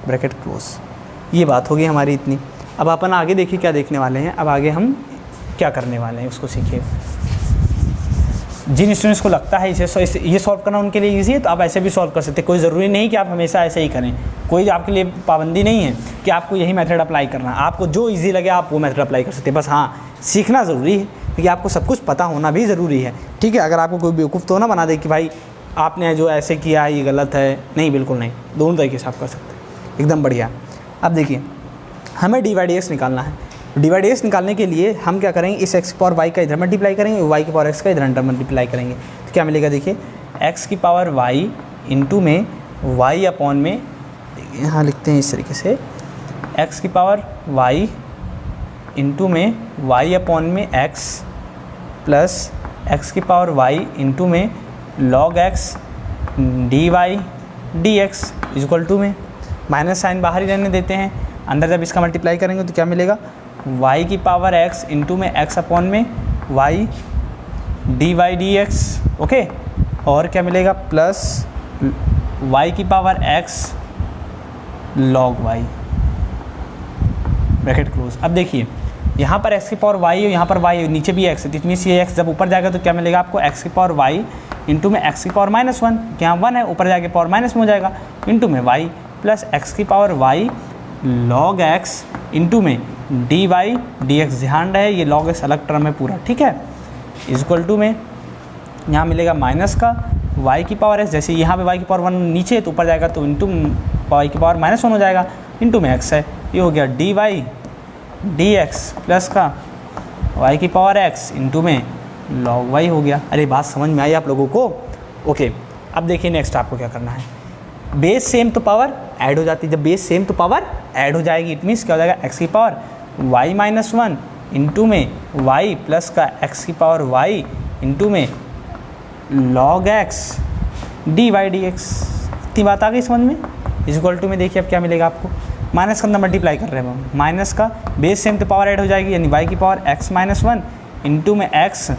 bracket close. ये बात होगी हमारी इतनी। अब अपन आगे देखिए क्या देखने वाले हैं, अब आगे हम क्या करने वाले हैं उसको सीखिए। जिन स्टूडेंट्स को लगता है इसे ये सॉल्व करना उनके लिए ईजी है तो आप ऐसे भी सॉल्व कर सकते हैं। कोई ज़रूरी नहीं कि आप हमेशा ऐसे ही करें, कोई आपके लिए पाबंदी नहीं है कि आपको यही मेथड अप्लाई करना है। आपको जो ईजी लगे आप वो मेथड अप्लाई कर सकते हैं। बस हाँ, सीखना ज़रूरी है क्योंकि आपको सब कुछ पता होना भी ज़रूरी है। ठीक है, अगर आपको कोई बेवकूफ़ तो ना बना दे कि भाई आपने जो ऐसे किया है ये गलत है, नहीं, बिल्कुल नहीं, दोनों तरीके से आप कर सकते हैं, एकदम बढ़िया। अब देखिए, हमें dy/dx निकालना है। dy/dx निकालने के लिए हम क्या करेंगे, इस x पावर y का इधर मल्टीप्लाई करेंगे, y की पावर x का इधर अंडर मल्टीप्लाई करेंगे, तो क्या मिलेगा देखिए, x की पावर y इंटू में y अपॉन में, यहाँ लिखते हैं इस तरीके से, x की पावर y इंटू में y अपॉन में x प्लस x की पावर y इंटू में log x dy/dx equal to में माइनस साइन बाहर ही रहने देते हैं, अंदर जब इसका मल्टीप्लाई करेंगे तो क्या मिलेगा, y की पावर x इंटू में x अपॉन में y dy/dx, ओके, और क्या मिलेगा प्लस y की power x log y, bracket close. अब देखिए यहाँ पर x की पावर y है, यहाँ पर y है, नीचे भी x है, इतनी सी x जब ऊपर जाएगा तो क्या मिलेगा आपको, x की पावर y इंटू में x की पावर -1, यहाँ 1 है, ऊपर जाके पावर माइनस में हो जाएगा, इंटू में y प्लस x की power y log x into में dy/dx, ध्यान रहे ये log x अलग टर्म है पूरा, ठीक है, इक्वल टू में यहाँ मिलेगा माइनस का y की पावर x, जैसे यहाँ पे y की पावर 1 नीचे है तो ऊपर जाएगा तो इंटू y की पावर -1 हो जाएगा, इंटू में x है, ये हो गया dy/dx प्लस का y की पावर x इंटू में log y हो गया। अरे बात समझ में आई आप लोगों को? ओके, अब देखिए नेक्स्ट आपको क्या करना है, बेस सेम तो पावर ऐड हो जाती है, जब बेस सेम तो पावर ऐड हो जाएगी, इट मीन्स क्या हो जाएगा, x की पावर y-1 इंटू में y प्लस का x की पावर y इंटू में log x dy/dx। इतनी बात आ गई समझ में? इक्वल टू में देखिए अब क्या मिलेगा आपको, माइनस का अंदर मल्टीप्लाई कर रहे हैं हम, माइनस का बेस सेम तो पावर ऐड हो जाएगी, यानी y की पावर x-1 इंटू में x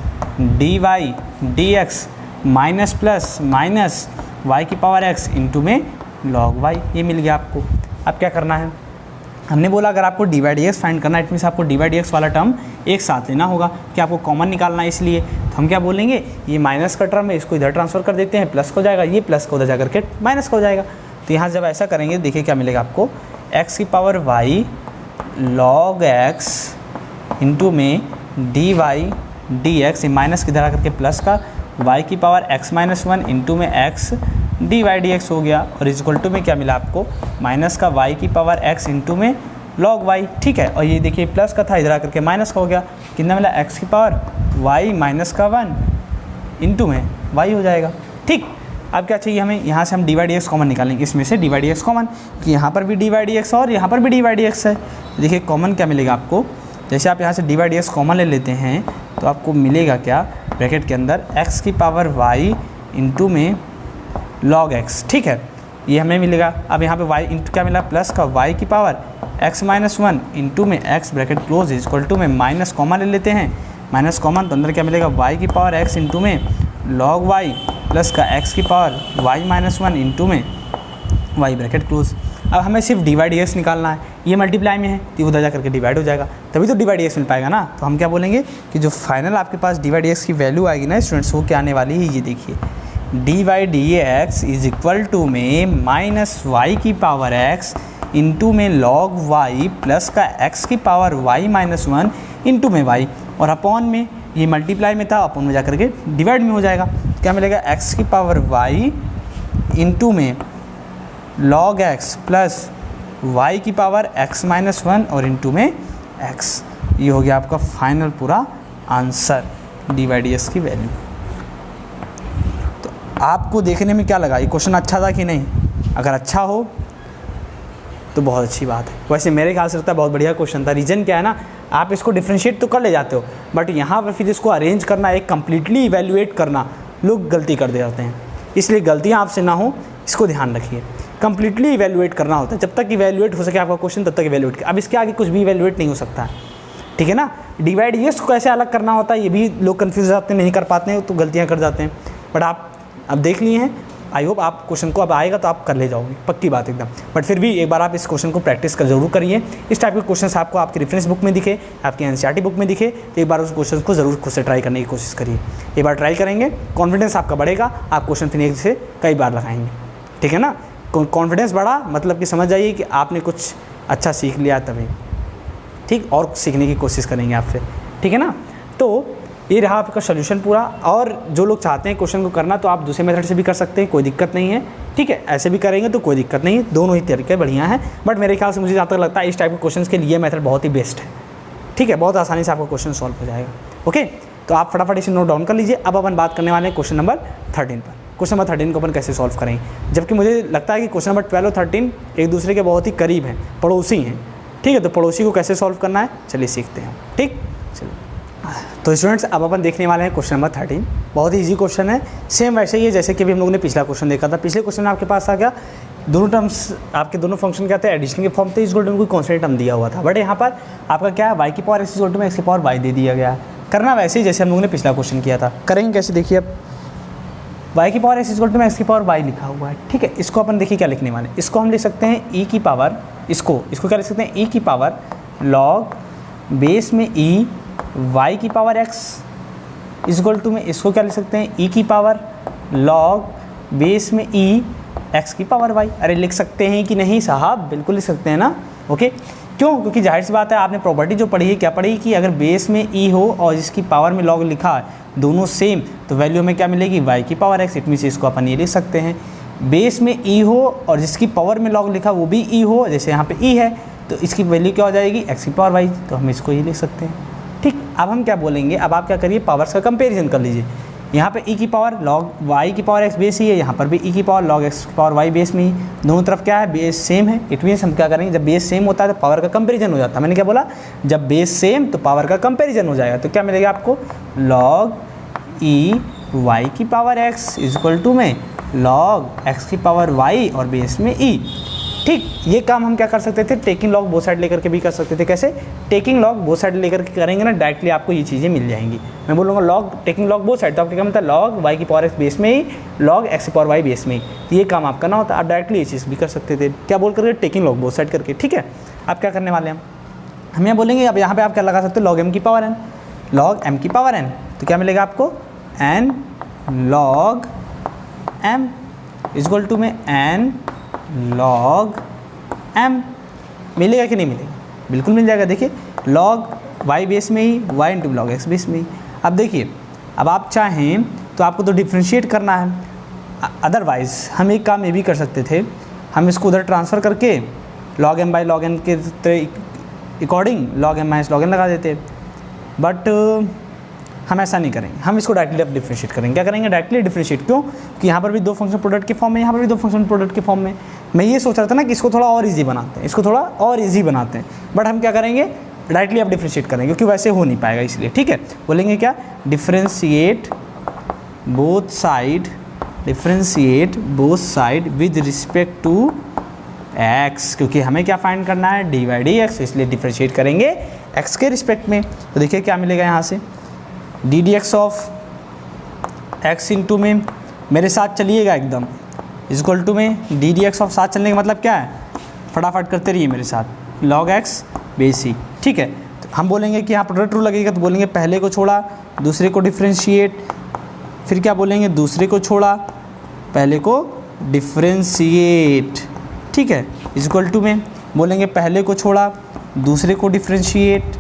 dy/dx minus plus minus y की पावर x इंटू में log y, ये मिल गया आपको। अब क्या करना है, हमने बोला अगर आपको dy/dx फाइंड करना है, इट मीन्स आपको dy/dx वाला टर्म एक साथ लेना होगा कि आपको कॉमन निकालना है, इसलिए तो हम क्या बोलेंगे, ये माइनस का टर्म है, इसको इधर ट्रांसफर कर देते हैं, प्लस हो जाएगा, ये प्लस का उधर जा करके माइनस का हो जाएगा। तो यहाँ जब ऐसा करेंगे देखिए क्या मिलेगा आपको, x की power y log x into में dy/dx, माइनस की इधर करके प्लस का y की पावर x-1 इंटू में x dy/dx हो गया, और इक्वल टू में क्या मिला आपको, माइनस का y की पावर x इंटू में log y, ठीक है, और ये देखिए प्लस का था, इधर आकर के माइनस का हो गया, कितना मिला, x की पावर y माइनस का 1 इंटू में y हो जाएगा, ठीक। अब क्या चाहिए हमें, यहाँ से हम dy/dx कॉमन निकालेंगे, इसमें से dy/dx कॉमन, कि यहाँ पर भी dy/dx और यहाँ पर भी dy/dx है, देखिए कॉमन क्या मिलेगा आपको, जैसे आप यहाँ से dy/dx कॉमन ले लेते हैं तो आपको मिलेगा क्या, ब्रैकेट के अंदर x की पावर y इंटू में log x, ठीक है, ये हमें मिलेगा। अब यहाँ पे y इंटू क्या मिला, प्लस का y की पावर x-1 इंटू में x, bracket close, equal to में माइनस कॉमन ले लेते हैं, माइनस कॉमन तो अंदर क्या मिलेगा, y की पावर x इंटू में log y प्लस का x की पावर y-1 इंटू में y, ब्रैकेट क्लोज। अब हमें सिर्फ dy/dx निकालना है, ये मल्टीप्लाई में है तो उधर जा करके डिवाइड हो जाएगा, तभी तो dy/dx मिल पाएगा ना। तो हम क्या बोलेंगे कि जो फाइनल आपके पास dy/dx की वैल्यू आएगी ना स्टूडेंट्स, वो क्या आने वाली है, ये देखिए, dy/dx इज इक्वल टू में माइनस y की पावर x इंटू में log y प्लस का x की पावर y-1 इंटू में y, और अपॉन में ये मल्टीप्लाई में था, अपॉन में जा करके डिवाइड में हो जाएगा, क्या मिलेगा, x की पावर y इंटू में log x प्लस y की पावर x-1 और इंटू में x, ये हो गया आपका फाइनल पूरा आंसर dy/dx की वैल्यू। तो आपको देखने में क्या लगा, ये क्वेश्चन अच्छा था कि नहीं? अगर अच्छा हो तो बहुत अच्छी बात है, वैसे मेरे ख्याल से लगता है बहुत बढ़िया क्वेश्चन था। रीज़न क्या है ना, आप इसको डिफ्रेंशिएट तो कर ले जाते हो, बट यहाँ पर फिर इसको अरेंज करना, एक कम्प्लीटली इवेल्युएट करना, लोग गलती कर दे जाते हैं, इसलिए गलतियाँ आपसे ना हो, इसको ध्यान रखिए। कम्प्लीटली इवेल्युएट करना होता है, जब तक इवेल्युएट हो सके आपका क्वेश्चन तब तक इवेल्युएट, अब इसके आगे कुछ भी इवेल्युएट नहीं हो सकता है, ठीक है ना। dy/dx को कैसे अलग करना होता है ये भी लोग कन्फ्यूज हो जाते हैं, नहीं कर पाते हैं तो गलतियाँ कर जाते हैं, बट आप अब देख लिए हैं आई होप आप क्वेश्चन को अब आएगा तो आप कर ले जाओगे, पक्की बात एकदम। बट फिर भी एक बार आप इस क्वेश्चन को प्रैक्टिस कर जरूर करिए। इस टाइप के क्वेश्चंस आपको आपकी रेफरेंस बुक में दिखे, आपकी एनसीईआरटी बुक में दिखे, तो एक बार उस क्वेश्चन को जरूर खुद से ट्राई करने की कोशिश करिए। एक बार ट्राई करेंगे, कॉन्फिडेंस आपका बढ़ेगा, आप क्वेश्चन फिर एक से कई बार लगाएंगे, ठीक है ना। कॉन्फिडेंस बढ़ा मतलब कि समझ जाइए कि आपने कुछ अच्छा सीख लिया तभी, ठीक, और सीखने की कोशिश करेंगे आपसे, ठीक है ना। तो ये रहा आपका सोल्यूशन पूरा। और जो लोग चाहते हैं क्वेश्चन को करना तो आप दूसरे मेथड से भी कर सकते हैं, कोई दिक्कत नहीं है, ठीक है। ऐसे भी करेंगे तो कोई दिक्कत नहीं है, दोनों ही तरीके बढ़िया हैं। बट मेरे ख्याल से मुझे जहाँ तक लगता है इस टाइप के क्वेश्चन के लिए मेथड बहुत ही बेस्ट है, ठीक है। बहुत आसानी से आपका क्वेश्चन सॉल्व हो जाएगा। ओके, तो आप फटाफट इसे नोट डाउन कर लीजिए। अब अपन बात करने वाले हैं क्वेश्चन नंबर 13 पर। क्वेश्चन नंबर 13 को अपन कैसे सॉल्व करेंगे, जबकि मुझे लगता है कि क्वेश्चन नंबर 12 और 13 एक दूसरे के बहुत ही करीब हैं, पड़ोसी हैं, ठीक है। तो पड़ोसी को कैसे सॉल्व करना है चलिए सीखते हैं, ठीक। चलिए तो स्टूडेंट्स अब अपन देखने वाले हैं क्वेश्चन नंबर 13। बहुत ही इजी क्वेश्चन है, सेम वैसे ही है जैसे कि अभी हम लोगों ने पिछला क्वेश्चन देखा था। पिछले क्वेश्चन में आपके पास आ गया दोनों टर्म्स, आपके दोनों फंक्शन क्या थे, एडिशन के फॉर्म थे, इस गोल्डन कोई कॉन्स्टेंट टर्म दिया हुआ था। बट यहाँ पर आपका क्या है, वाई की पावर एक्स इक्वल टू में एक्स की पावर वाई दे दिया गया। करना वैसे ही जैसे हम लोगों ने पिछला क्वेश्चन किया था। करेंगे कैसे देखिए, अब वाई की पावर एक्स इक्वल टू में एक्स की पावर वाई लिखा हुआ है, ठीक है। इसको अपन देखिए क्या लिखने वाले हैं, इसको हम लिख सकते हैं ई की पावर, इसको क्या लिख सकते हैं, ई की पावर लॉग बेस में ई वाई की पावर एक्स इक्वल टू में इसको क्या लिख सकते हैं, ई की पावर लॉग बेस में ई एक्स की पावर वाई। अरे लिख सकते हैं कि नहीं साहब, बिल्कुल लिख सकते हैं ना। ओके, क्यों, क्योंकि जाहिर सी बात है आपने प्रॉपर्टी जो पढ़ी है, क्या पढ़ी कि अगर बेस में ई हो और इसकी पावर में लॉग लिखा है, दोनों सेम, तो वैल्यू में क्या मिलेगी, वाई की पावर एक्स। इट मीन्स इसको अपन ये लिख सकते हैं, बेस में ई हो और जिसकी पावर में लॉग लिखा वो भी ई हो, जैसे यहाँ पे ई है, तो इसकी वैल्यू क्या हो जाएगी, एक्स की पावर वाई। तो हम इसको ही लिख सकते हैं, ठीक। अब हम क्या बोलेंगे, अब आप क्या करिए, पावर्स का कंपेरिजन कर लीजिए। यहाँ पे ई की पावर लॉग वाई की पावर एक्स बेस ही है, यहाँ पर भी ई की पावर लॉग एक्स की पावर वाई बेस में ही, दोनों तरफ क्या है, बेस सेम है। इट मीन्स हम क्या करेंगे, जब बेस सेम होता है तो पावर का कंपेरिजन हो जाता है। मैंने क्या बोला, जब बेस सेम तो पावर का कंपेरिजन हो जाएगा। तो क्या मिलेगा आपको, लॉग ई वाई की पावर एक्स इक्वल टू में लॉग एक्स की पावर वाई और बेस में ई, ठीक। ये काम हम क्या कर सकते थे, टेकिंग लॉग बोथ साइड लेकर के भी कर सकते थे। कैसे, टेकिंग लॉग बोथ साइड लेकर के करेंगे ना, डायरेक्टली आपको ये चीज़ें मिल जाएंगी। मैं बोलूँगा log taking log both side, तो आपको क्या मतलब लॉग वाई की पावर एक्स बेस में ही लॉग एक्स की पावर वाई बेस में ही, तो ये काम आपका ना होता, आप डायरेक्टली ये चीज़ भी कर सकते थे। क्या बोल करके, टेकिंग लॉग बोथ साइड करके, ठीक है। आप क्या करने वाले हैं, हम यहाँ बोलेंगे, अब यहाँ पर आप क्या लगा सकते हो, लॉग एम की पावर एन, लॉग एम की पावर एन, तो क्या मिलेगा आपको, n log m equal to में एन लॉग एम। मिलेगा कि नहीं मिलेगा, बिल्कुल मिल जाएगा। देखिए लॉग वाई बेस में ही, y into log x base में ही। अब देखिए, अब आप चाहें तो आपको तो डिफ्रेंशिएट करना है, अदरवाइज़ हम एक काम ये भी कर सकते थे, हम इसको उधर ट्रांसफ़र करके log m by log n के according log m minus log n लगा देते। बट हम ऐसा नहीं करेंगे, हम इसको डायरेक्टली अब डिफ्रेंशिएट करेंगे। क्या करेंगे, डायरेक्टली डिफ्रेंशिएट। क्यों, कि यहाँ पर भी दो फंक्शन प्रोडक्ट के फॉर्म में, यहाँ पर भी दो फंक्शन प्रोडक्ट के फॉर्म में। मैं ये सोच रहा था ना कि इसको थोड़ा और इजी बनाते हैं, इसको थोड़ा और इजी बनाते हैं, बट हम क्या करेंगे, डायरेक्टली अब डिफ्रेंशिएट करेंगे, क्योंकि वैसे हो नहीं पाएगा इसलिए, ठीक है। बोलेंगे क्या, differentiate both side, differentiate both side with respect to x, क्योंकि हमें क्या फाइंड करना है, डी वाई डी एक्स, इसलिए डिफ्रेंशिएट करेंगे एक्स के रिस्पेक्ट में। तो देखिए क्या मिलेगा यहाँ से, d d x of x into में, मेरे साथ चलिएगा एकदम, इक्वल टू में डी डी एक्स ऑफ, साथ चलने का मतलब क्या है, फटाफट करते रहिए मेरे साथ, लॉग एक्स बेस ही, ठीक है। तो हम बोलेंगे कि यहाँ प्रोडक्ट रूल लगेगा, तो बोलेंगे पहले को छोड़ा दूसरे को डिफ्रेंशिएट, फिर क्या बोलेंगे, दूसरे को छोड़ा पहले को डिफ्रेंशिएट, ठीक है। इक्वल टू में बोलेंगे पहले को छोड़ा दूसरे को डिफ्रेंशिएट,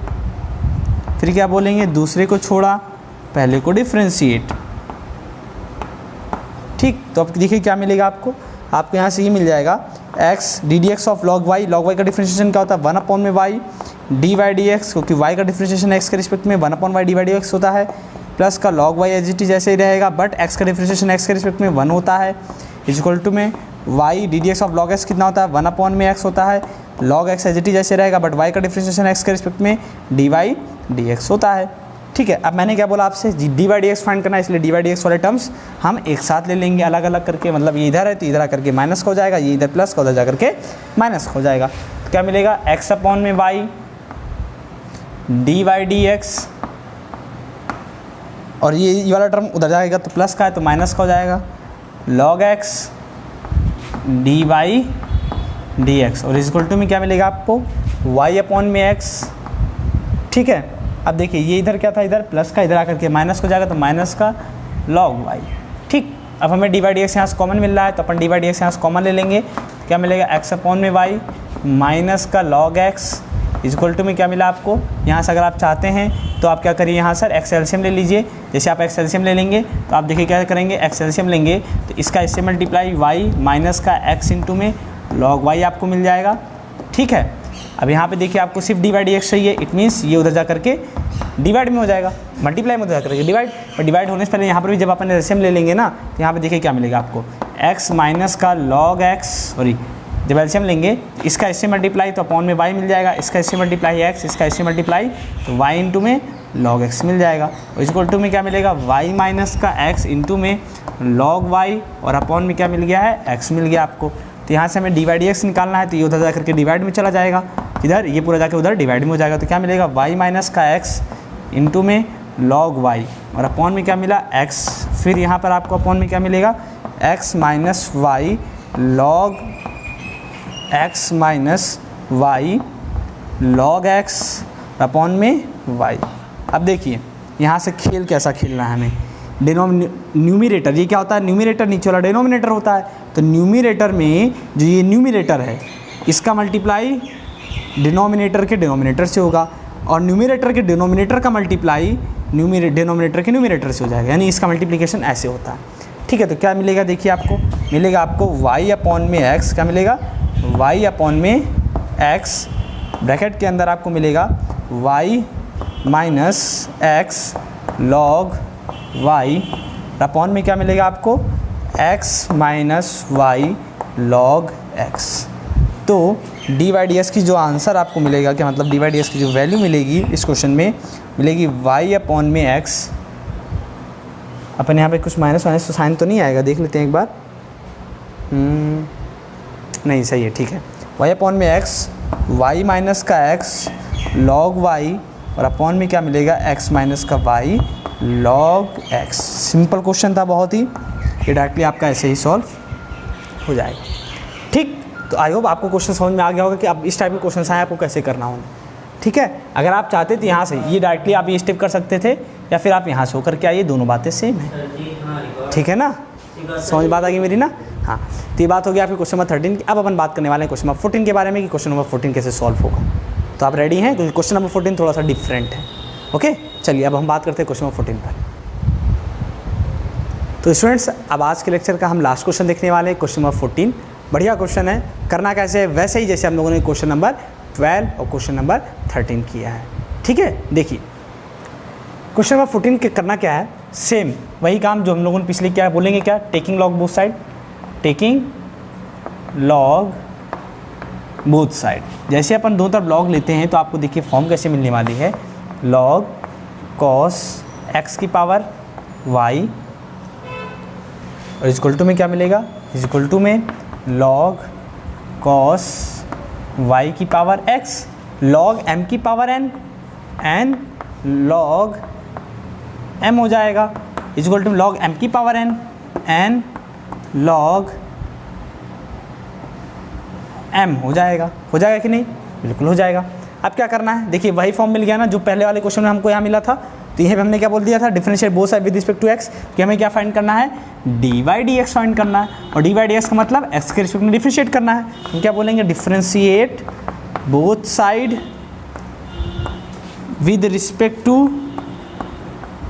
फिर क्या बोलेंगे, दूसरे को छोड़ा पहले को डिफ्रेंशिएट, ठीक। तो अब देखिए क्या मिलेगा आपको यहाँ से ये मिल जाएगा, x d d x of log y का डिफ्रेंशिएशन क्या होता है, 1 अपॉन में y d y d x, क्योंकि वाई का डिफ्रेंशिएशन एक्स के रिस्पेक्ट में 1 upon y d y d x होता है, प्लस का log y as it is जैसे ही रहेगा, बट एक्स का डिफ्रेंशिएशन एक्स के रिस्पेक्ट में 1 होता है, इक्वल टू में y d d x of log x कितना होता है, 1 अपॉन में एक्स होता है, log x as it is जैसे रहेगा, बट वाई का डिफ्रेंशिएशन एक्स के रिस्पेक्ट में डी वाई डी एक्स होता है, ठीक है। अब मैंने क्या बोला आपसे, d y d x find करना है, इसलिए डी वाई डी एक्स वाले टर्म्स हम एक साथ ले लेंगे अलग अलग करके, मतलब ये इधर है तो इधर आकर के माइनस का हो जाएगा, ये इधर प्लस का उधर जा करके माइनस का हो जाएगा। तो क्या मिलेगा, एक्स अपॉन में y d y d x, और ये वाला टर्म उधर जाएगा तो प्लस का है तो माइनस का हो जाएगा, log x dy dx और इज इक्वल टू में क्या मिलेगा आपको y अपॉन में x। ठीक है, अब देखिए ये इधर क्या था, इधर प्लस का, इधर आकर के माइनस हो जाएगा तो माइनस का log y। ठीक, अब हमें डी वाई डी एक्स यहाँ से कॉमन मिल रहा है तो अपन डी वाई डी एक्स यहाँ से कॉमन ले लेंगे, क्या मिलेगा x अपॉन में y माइनस का log x is equal to में क्या मिला आपको। यहाँ से अगर आप चाहते हैं तो आप क्या करिए, यहाँ सर एक्स एलसीएम ले लीजिए। जैसे आप एक्स एलसीएम ले लेंगे तो आप देखिए क्या करेंगे, एक्स एलसीएम लेंगे तो इसका इससे मल्टीप्लाई y माइनस का x इंटू में log y आपको मिल जाएगा। ठीक है, अब यहाँ पे देखिए आपको सिर्फ डी वाई डी एक्स चाहिए, इट मीन्स ये उधर जा करके डिवाइड में हो जाएगा, मल्टीप्लाई में उधर जा करके डिवाइड, और डिवाइड होने से पहले यहाँ पर भी जब अपन एलसीएम ले लेंगे ना तो यहाँ पे देखिए क्या मिलेगा आपको, x माइनस का log x, सॉरी जब एलसीएम लेंगे इसका इससे मल्टीप्लाई तो अपॉन में y मिल जाएगा, इसका इससे मल्टीप्लाई x, इसका इससे मल्टीप्लाई तो y इंटू में log x मिल जाएगा। और इक्वल टू में क्या मिलेगा, y माइनस का x इंटू में log y और अपॉन में क्या मिल गया है, x मिल गया आपको। तो यहाँ से हमें डी वाई डी एक्स निकालना है तो ये उधर जा करके डिवाइड में चला जाएगा, इधर ये पूरा जाके उधर डिवाइड में हो जाएगा। तो क्या मिलेगा, y माइनस का x इंटू में log y और अपॉन में क्या मिला x, फिर यहाँ पर आपको अपॉन में क्या मिलेगा, x minus y log x minus y log x upon में y। अब देखिए यहाँ से खेल कैसा खेलना है हमें, न्यूमिरेटर ये क्या होता है, न्यूमिरेटर नीचे वाला डिनोमिनेटर होता है, तो न्यूमिरेटर में जो ये न्यूमिरेटर है इसका मल्टीप्लाई डिनोमिनेटर के डिनोमिनेटर से होगा और न्यूमिरेटर के डिनोमिनेटर का मल्टीप्लाई डिनोमिनेटर के न्यूमिरेटर से हो जाएगा, यानी इसका मल्टीप्लिकेशन ऐसे होता है। ठीक है, तो क्या मिलेगा, देखिए आपको मिलेगा आपको y अपॉन में x, क्या मिलेगा y अपॉन में x, ब्रैकेट के अंदर आपको मिलेगा y minus x log y upon में क्या मिलेगा आपको x minus y log x। तो डी वाई डी एक्स की जो आंसर आपको मिलेगा, क्या मतलब डी वाई डी एक्स की जो वैल्यू मिलेगी इस क्वेश्चन में मिलेगी y अपॉन में x। अपन यहाँ पे कुछ माइनस वाइनस तो साइन तो नहीं आएगा, देख लेते हैं एक बार, नहीं सही है, ठीक है, y अपॉन में x, y माइनस का x log y और अपॉन में क्या मिलेगा x माइनस का y log x। Simple question था बहुत ही, ये डायरेक्टली आपका ऐसे ही सॉल्व हो जाएगा। ठीक, तो आई होप आपको क्वेश्चन समझ में आ गया होगा कि अब इस टाइप के क्वेश्चन आए आपको कैसे करना होगा। ठीक है, अगर आप चाहते थे यहाँ से ये डायरेक्टली आप ये स्टेप कर सकते थे या फिर आप यहाँ से होकर के आइए, दोनों बातें सेम है। ठीक है ना, समझ बात आ गई मेरी ना। हाँ, तो ये बात हो गई आपकी क्वेश्चन नंबर 13 की। अब अपन बात करने वाले हैं क्वेश्चन नंबर 14 के बारे में कि क्वेश्चन नंबर 14 कैसे सॉल्व होगा। तो आप रेडी हैं, क्योंकि क्वेश्चन नंबर 14 थोड़ा सा डिफरेंट है। ओके, चलिए अब हम बात करते हैं क्वेश्चन नंबर 14 पर। तो स्टूडेंट्स, अब आज के लेक्चर का हम लास्ट क्वेश्चन देखने वाले हैं, क्वेश्चन नंबर 14। बढ़िया क्वेश्चन है, करना कैसे है वैसे ही जैसे हम लोगों ने क्वेश्चन नंबर 12 और क्वेश्चन नंबर 13 किया है। ठीक है, देखिए क्वेश्चन नंबर 14 के करना क्या है, सेम वही काम जो हम लोगों ने पिछले क्या बोलेंगे, क्या taking log both side, taking log both side. जैसे अपन दोनों तरफ लॉग लेते हैं तो आपको देखिए फॉर्म कैसे मिलने वाली है, लॉग कॉस x की पावर y और इक्वल टू में क्या मिलेगा, इक्वल टू में लॉग कॉस y की पावर x, लॉग m की पावर n लॉग m हो जाएगा, इक्वल टू लॉग m की पावर n लॉग m हो जाएगा कि नहीं, बिल्कुल हो जाएगा। अब क्या करना है, देखिए वही फॉर्म मिल गया ना जो पहले वाले क्वेश्चन में हमको यहाँ मिला था। तो यहाँ पे हमने क्या बोल दिया था, differentiate both side with respect to x, कि हमें क्या फाइंड करना है, d y d x find करना है। और डी वाई डी एक्स का मतलब x के रिस्पेक्ट में डिफरेंशिएट करना है। हम क्या बोलेंगे, differentiate both side with respect to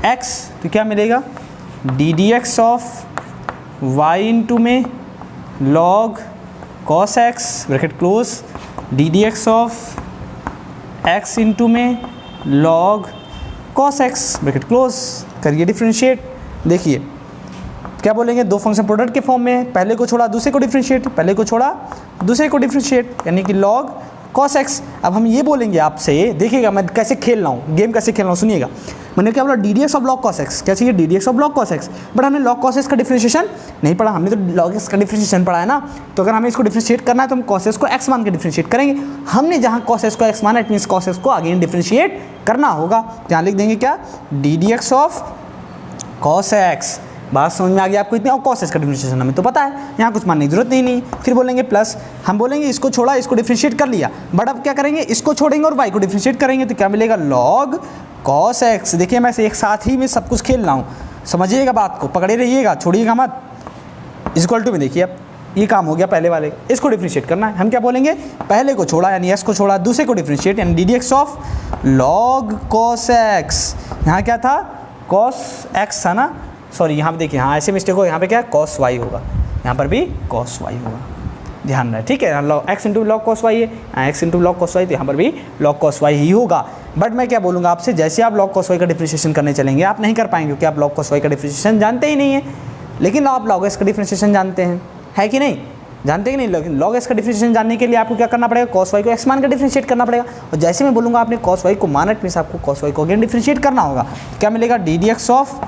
x। तो क्या मिलेगा, d d x of y into में log cos x bracket close, d d x of x into में log cos x bracket close, करिए डिफरेंशिएट। देखिए क्या बोलेंगे, दो फंक्शन प्रोडक्ट के फॉर्म में, पहले को छोड़ा दूसरे को डिफरेंशिएट, पहले को छोड़ा दूसरे को डिफरेंशिएट, यानी कि log cos x। अब हम ये बोलेंगे आपसे, देखिएगा मैं कैसे खेल रहा हूँ, गेम कैसे खेल रहा हूँ, सुनिएगा। मैंने क्या बोला, D d x of log cos x, क्या चाहिए, D d x of log cos x, but हमने log cos x का डिफरेंशिएशन नहीं पढ़ा, हमने तो log x का डिफरेंशिएशन पढ़ा है ना। तो अगर हमें इसको डिफरेंशिएट करना है तो हम cos x को x मान के डिफरेंशिएट करेंगे। हमने जहाँ cos x को x माना, इट मीन्स cos x को अगेन डिफरेंशिएट करना होगा। यहाँ लिख देंगे क्या, D d x of cos x बात समझ में आ गई आपको इतनी। और कॉस एक्स का डिफरेंशिएशन हमें तो पता है, यहाँ कुछ मानने की जरूरत नहीं। फिर बोलेंगे प्लस, हम बोलेंगे इसको छोड़ा, इसको डिफरेंशिएट कर लिया, बट अब क्या करेंगे, इसको छोड़ेंगे और वाई को डिफरेंशिएट करेंगे तो क्या मिलेगा, लॉग कॉस एक्स। देखिए मैं एक साथ ही में सब कुछ खेल रहा हूँ, समझिएगा बात को, पकड़े रहिएगा, छोड़िएगा मत। इक्वल टू में देखिए अब ये काम हो गया पहले वाले, इसको डिफरेंशिएट करना है। हम क्या बोलेंगे, पहले को छोड़ा यानी एक्स को छोड़ा, दूसरे को डिफरेंशिएट यानी D d x of log cos x. यहाँ क्या था, कॉस एक्स था ना, सॉरी यहाँ पे देखिए, हाँ ऐसे मिस्टेक हो, यहाँ पे क्या कॉस वाई होगा, यहाँ पर भी कॉस वाई होगा, ध्यान रहे, ठीक है। Log x into log cos y है, x into log cos y, तो यहाँ पर भी लॉग कॉस वाई ही होगा। बट मैं क्या बोलूँगा आपसे, जैसे आप लॉग कॉस वाई का डिफरेंशिएशन करने चलेंगे, आप नहीं कर पाएंगे क्योंकि आप लॉग कॉस वाई का डिफरेंशिएशन जानते ही नहीं है, लेकिन आप लॉग एक्स का डिफरेंशिएशन जानते हैं, है कि नहीं, जानते कि नहीं। लेकिन लॉग एक्स का डिफरेंशिएशन जानने के लिए आपको क्या करना पड़ेगा, कॉस वाई को एक्स मान कर डिफरेंशिएट करना पड़ेगा। और जैसे मैं बोलूँगा आपने कॉस वाई को माना, इट मीन्स आपको कॉस वाई को अगेन डिफरेंशिएट करना होगा। क्या मिलेगा, d d x of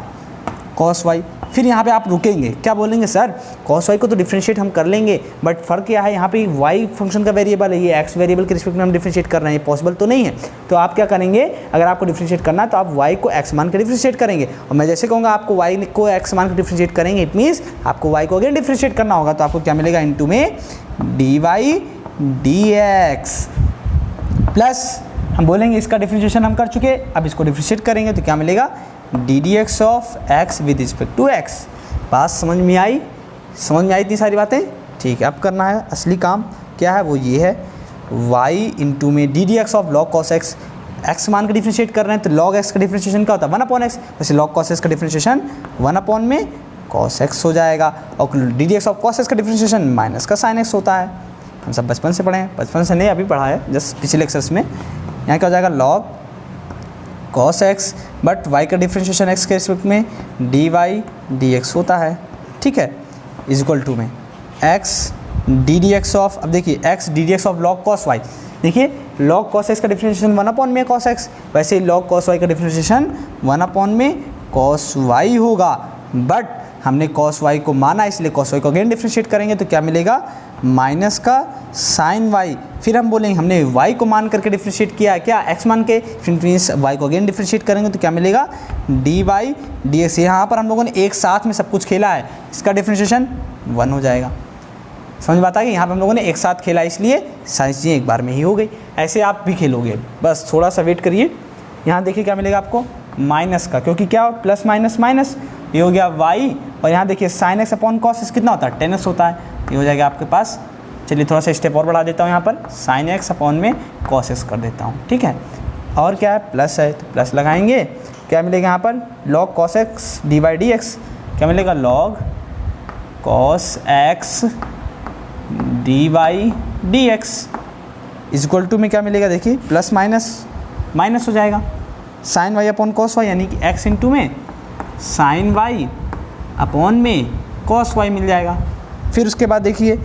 cos y. फिर यहाँ पे आप रुकेंगे, क्या बोलेंगे, सर कॉस वाई को तो डिफरेंशिएट हम कर लेंगे, बट फ़र्क क्या है, यहाँ पे वाई फंक्शन का वेरिएबल है, ये एक्स वेरिएबल के रिस्पेक्ट में हम डिफरेंशिएट कर रहे हैं, पॉसिबल तो नहीं है। तो आप क्या करेंगे, अगर आपको डिफरेंशिएट करना है तो आप वाई को एक्स मान के डिफरेंशिएट करेंगे, और मैं जैसे कहूँगा आपको वाई को एक्स मान के डिफरेंशिएट करेंगे, इट मीन्स आपको वाई को अगेन डिफरेंशिएट करना होगा। तो आपको क्या मिलेगा, इनटू में d y d x plus, हम बोलेंगे इसका डिफरेंशिएशन हम कर चुके, अब इसको डिफरेंशिएट करेंगे तो क्या मिलेगा, d d x of x with respect to x. बात समझ में आई, समझ में आई इतनी सारी बातें, ठीक है। अब करना है असली काम, क्या है वो ये है, y इंटू में d d x of log cos x, x मान के डिफरेंशिएट कर रहे हैं तो लॉग एक्स का डिफरेंशिएशन क्या होता है, 1/x, वैसे लॉग कॉस एक्स का डिफरेंशिएशन 1 में कॉस एक्स हो जाएगा, और d d x of cos x का डिफरेंशिएशन माइनस का साइन एक्स होता है। हम सब बचपन से पढ़े हैं, बचपन से नहीं अभी पढ़ा है, जस्ट पिछले लेक्चर्स में। यहाँ क्या हो जाएगा, log cos x, but y का डिफरेंशिएशन x के रिस्पेक्ट में डी वाई डी एक्स होता है, ठीक है, इज इक्वल टू में x d d x of, अब देखिए x d d x of log cos y, देखिए लॉग कॉस एक्स का डिफरेंशिएशन 1 में कॉस एक्स, वैसे ही लॉग कॉस वाई का डिफरेंशिएशन 1 में कॉस वाई होगा, बट हमने कॉस वाई को माना इसलिए कॉस वाई को अगेन डिफरेंशिएट करेंगे तो क्या मिलेगा, माइनस का साइन वाई। फिर हम बोलेंगे हमने y को मान करके डिफरेंशिएट किया है, क्या x मान के, फिर मीन्स y को अगेन डिफरेंशिएट करेंगे तो क्या मिलेगा, डी वाई डी एक्स। यहाँ पर हम लोगों ने एक साथ में सब कुछ खेला है, इसका डिफरेंशिएशन 1 हो जाएगा, समझ बात आ गई। यहाँ पर हम लोगों ने एक साथ खेला इसलिए सारी चीज़ें एक बार में ही हो गई। ऐसे आप भी खेलोगे, बस थोड़ा सा वेट करिए। यहाँ देखिए क्या मिलेगा आपको, माइनस का, क्योंकि क्या प्लस माइनस माइनस, ये हो गया y, और यहाँ देखिए sign x upon cos x कितना होता है, tan x होता है, ये हो जाएगा आपके पास। चलिए थोड़ा सा स्टेप और बढ़ा देता हूँ, यहाँ पर साइन एक्स अपॉन में कॉस एक्स कर देता हूँ, ठीक है। और क्या है, प्लस है तो प्लस लगाएंगे, क्या मिलेगा यहाँ पर, log cos x d y d x, क्या मिलेगा, log cos x d y d x is equal to में क्या मिलेगा, देखिए प्लस माइनस माइनस हो जाएगा, sine y upon cos y यानी कि एक्स इंटू में साइन वाई अपॉन में कॉस वाई मिल जाएगा। फिर उसके बाद देखिए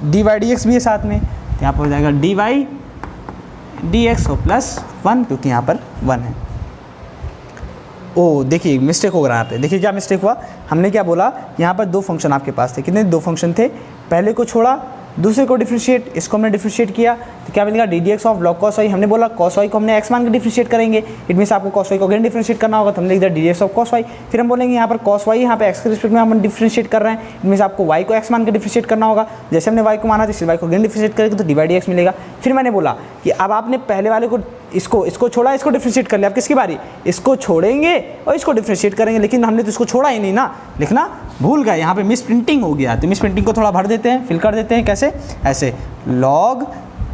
डी वाई डी एक्स भी है साथ में, तो यहाँ पर हो जाएगा डी वाई डी एक्स हो प्लस 1, क्योंकि यहाँ पर 1 है। ओ देखिए मिस्टेक हो रहा है यहाँ पे, देखिए क्या मिस्टेक हुआ, हमने क्या बोला, यहाँ पर 2 फंक्शन आपके पास थे, कितने 2 फंक्शन थे, पहले को छोड़ा दूसरे को डिफरेंशिएट, इसको हमने डिफरेंशिएट किया तो क्या मिलेगा, d d x of log cos y. हमने बोला कॉस वाई को हमने एक्स मान के डिफरेंशिएट करेंगे, इट मीन्स आपको कॉस वाई को अगेन डिफरेंशिएट करना होगा, तो हमने इधर d d x of cos y. फिर हम बोलेंगे यहाँ पर कॉस वाई, यहाँ पे एक्स के रिस्पेक्ट में हम डिफरेंशिएट कर रहे हैं, इट मीन्स आपको वाई को एक्स मान के डिफरेंशिएट करना होगा, जैसे हमने वाई को माना तो वाई को अगेन डिफरेंशिएट करेंगे तो डी वाई डी एक्स मिलेगा। फिर मैंने बोला कि अब आपने पहले वाले को इसको छोड़ा, इसको डिफरेंशिएट कर लिया, अब किसकी बारी, इसको छोड़ेंगे और इसको डिफरेंशिएट करेंगे, लेकिन हमने तो इसको छोड़ा ही नहीं ना, लिखना भूल गए, यहाँ पे मिस प्रिंटिंग हो गया, तो मिस प्रिंटिंग को थोड़ा भर देते हैं, फिल कर देते हैं, कैसे, ऐसे लॉग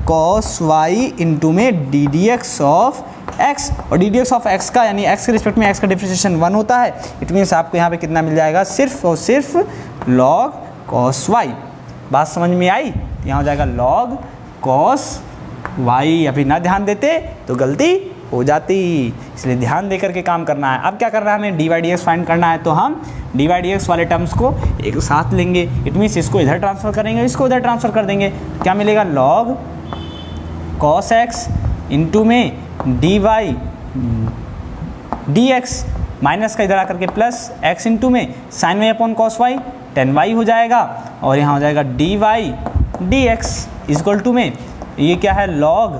कॉस वाई इंटू में d d x of x, और d d x of x का यानी एक्स के रिस्पेक्ट में एक्स का डिफरेंशिएशन 1 होता है, इट मीन्स आपको यहाँ पे कितना मिल जाएगा, सिर्फ और सिर्फ लॉग कॉस वाई। बात समझ में आई, यहाँ हो जाएगा लॉग कॉस वाई। अभी ना ध्यान देते तो गलती हो जाती, इसलिए ध्यान दे करके काम करना है। अब क्या करना है, हमें d y d x find करना है, तो हम डी वाई डी एक्स वाले टर्म्स को एक साथ लेंगे, इट मीन्स इसको इधर ट्रांसफ़र करेंगे, इसको इधर ट्रांसफ़र कर देंगे, क्या मिलेगा, लॉग कॉस एक्स इंटू में d y d x, minus का इधर आकर के प्लस एक्स इंटू में sine y upon cos y, tan y हो जाएगा, और यहाँ हो जाएगा d y d x is equal to में, ये क्या है, लॉग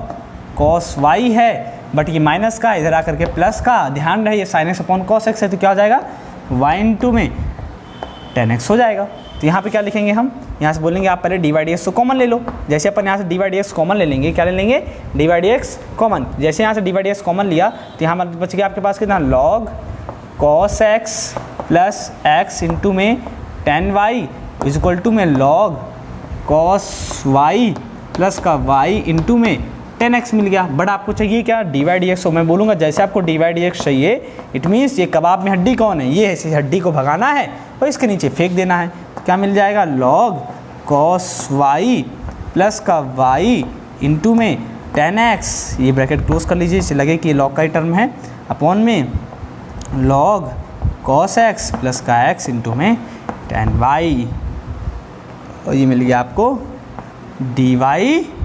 कॉस वाई है, बट ये माइनस का इधर आकर के प्लस का, ध्यान रहे ये sine x upon cos x है, तो क्या हो जाएगा, वाई इंटू में 10x हो जाएगा। तो यहाँ पे क्या लिखेंगे हम, यहाँ से बोलेंगे आप पहले dy/dx को कॉमन ले लो। जैसे अपन यहाँ से dy/dx कॉमन ले लेंगे, क्या ले लेंगे, dy/dx कॉमन। जैसे यहाँ से dy/dx कॉमन लिया तो यहाँ बच गया आपके पास कितना, log cos x plus x into में tan y is equal to में log cos y प्लस का y इंटू में 10x मिल गया। बट आपको चाहिए क्या, dy/dx। तो मैं बोलूँगा जैसे आपको dy/dx चाहिए, इट मीन्स ये कबाब में हड्डी कौन है, ये है, इस हड्डी को भगाना है और इसके नीचे फेंक देना है। तो क्या मिल जाएगा, log cos y प्लस का y इंटू में 10x, ये ब्रैकेट क्लोज कर लीजिए, इससे लगे कि ये log का ही टर्म है, अपॉन में log cos x प्लस का x इंटू में tan y, और ये मिल गया आपको dy/dx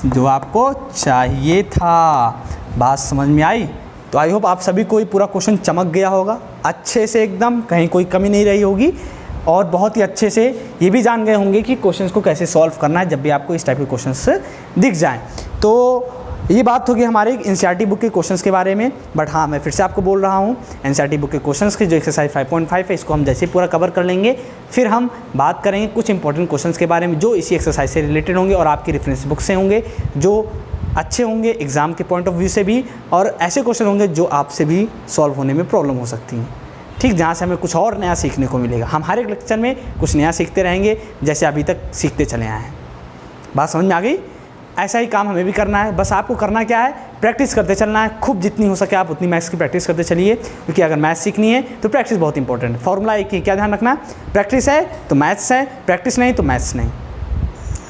जो आपको चाहिए था। बात समझ में आई? तो आई होप आप सभी को ये पूरा क्वेश्चन चमक गया होगा अच्छे से, एकदम कहीं कोई कमी नहीं रही होगी, और बहुत ही अच्छे से ये भी जान गए होंगे कि क्वेश्चंस को कैसे सॉल्व करना है जब भी आपको इस टाइप के क्वेश्चंस दिख जाएं। तो ये बात होगी हमारे एनसीईआरटी बुक के क्वेश्चंस के बारे में। बट हाँ, मैं फिर से आपको बोल रहा हूँ, एनसीईआरटी बुक के क्वेश्चंस के जो एक्सरसाइज 5.5 है, इसको हम जैसे पूरा कवर कर लेंगे, फिर हम बात करेंगे कुछ इंपॉर्टेंट क्वेश्चंस के बारे में जो इसी एक्सरसाइज से रिलेटेड होंगे और आपकी रेफरेंस बुक से होंगे, जो अच्छे होंगे एग्ज़ाम के पॉइंट ऑफ व्यू से भी, और ऐसे क्वेश्चन होंगे जो आपसे भी सॉल्व होने में प्रॉब्लम हो सकती हैं। ठीक, जहाँ से हमें कुछ और नया सीखने को मिलेगा। हम हर एक लेक्चर में कुछ नया सीखते रहेंगे, जैसे अभी तक सीखते चले आए हैं। बात समझ में आ गई? ऐसा ही काम हमें भी करना है। बस आपको करना क्या है, प्रैक्टिस करते चलना है। खूब जितनी हो सके आप उतनी मैथ्स की प्रैक्टिस करते चलिए, क्योंकि अगर मैथ्स सीखनी है तो प्रैक्टिस बहुत इंपॉर्टेंट है। फॉर्मूला एक ही, क्या ध्यान रखना, प्रैक्टिस है तो मैथ्स है, प्रैक्टिस नहीं तो मैथ्स नहीं।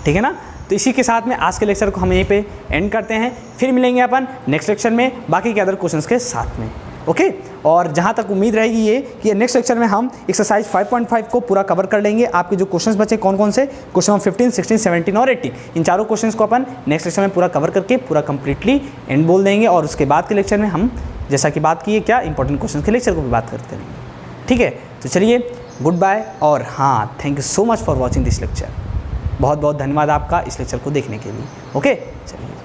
ठीक है ना? तो इसी के साथ में आज के लेक्चर को हम यहीं पे एंड करते हैं। फिर मिलेंगे अपन नेक्स्ट लेक्चर में बाकी के अदर क्वेश्चंस के साथ में। ओके, और जहाँ तक उम्मीद रहेगी ये कि नेक्स्ट लेक्चर में हम एक्सरसाइज 5.5 को पूरा कवर कर लेंगे। आपके जो क्वेश्चंस बचे कौन कौन से, क्वेश्चन 15, 16, 17 और 18, इन चारों क्वेश्चंस को अपन नेक्स्ट लेक्चर में पूरा कवर करके पूरा कंप्लीटली एंड बोल देंगे। और उसके बाद के लेक्चर में हम जैसा कि बात की है क्या, इंपॉर्टेंट क्वेश्चन के लेक्चर को भी बात करते रहेंगे। ठीक है, तो चलिए गुड बाय, और हाँ, thank you so much for watching this lecture. बहुत बहुत धन्यवाद आपका इस लेक्चर को देखने के लिए। ओके, चलिए।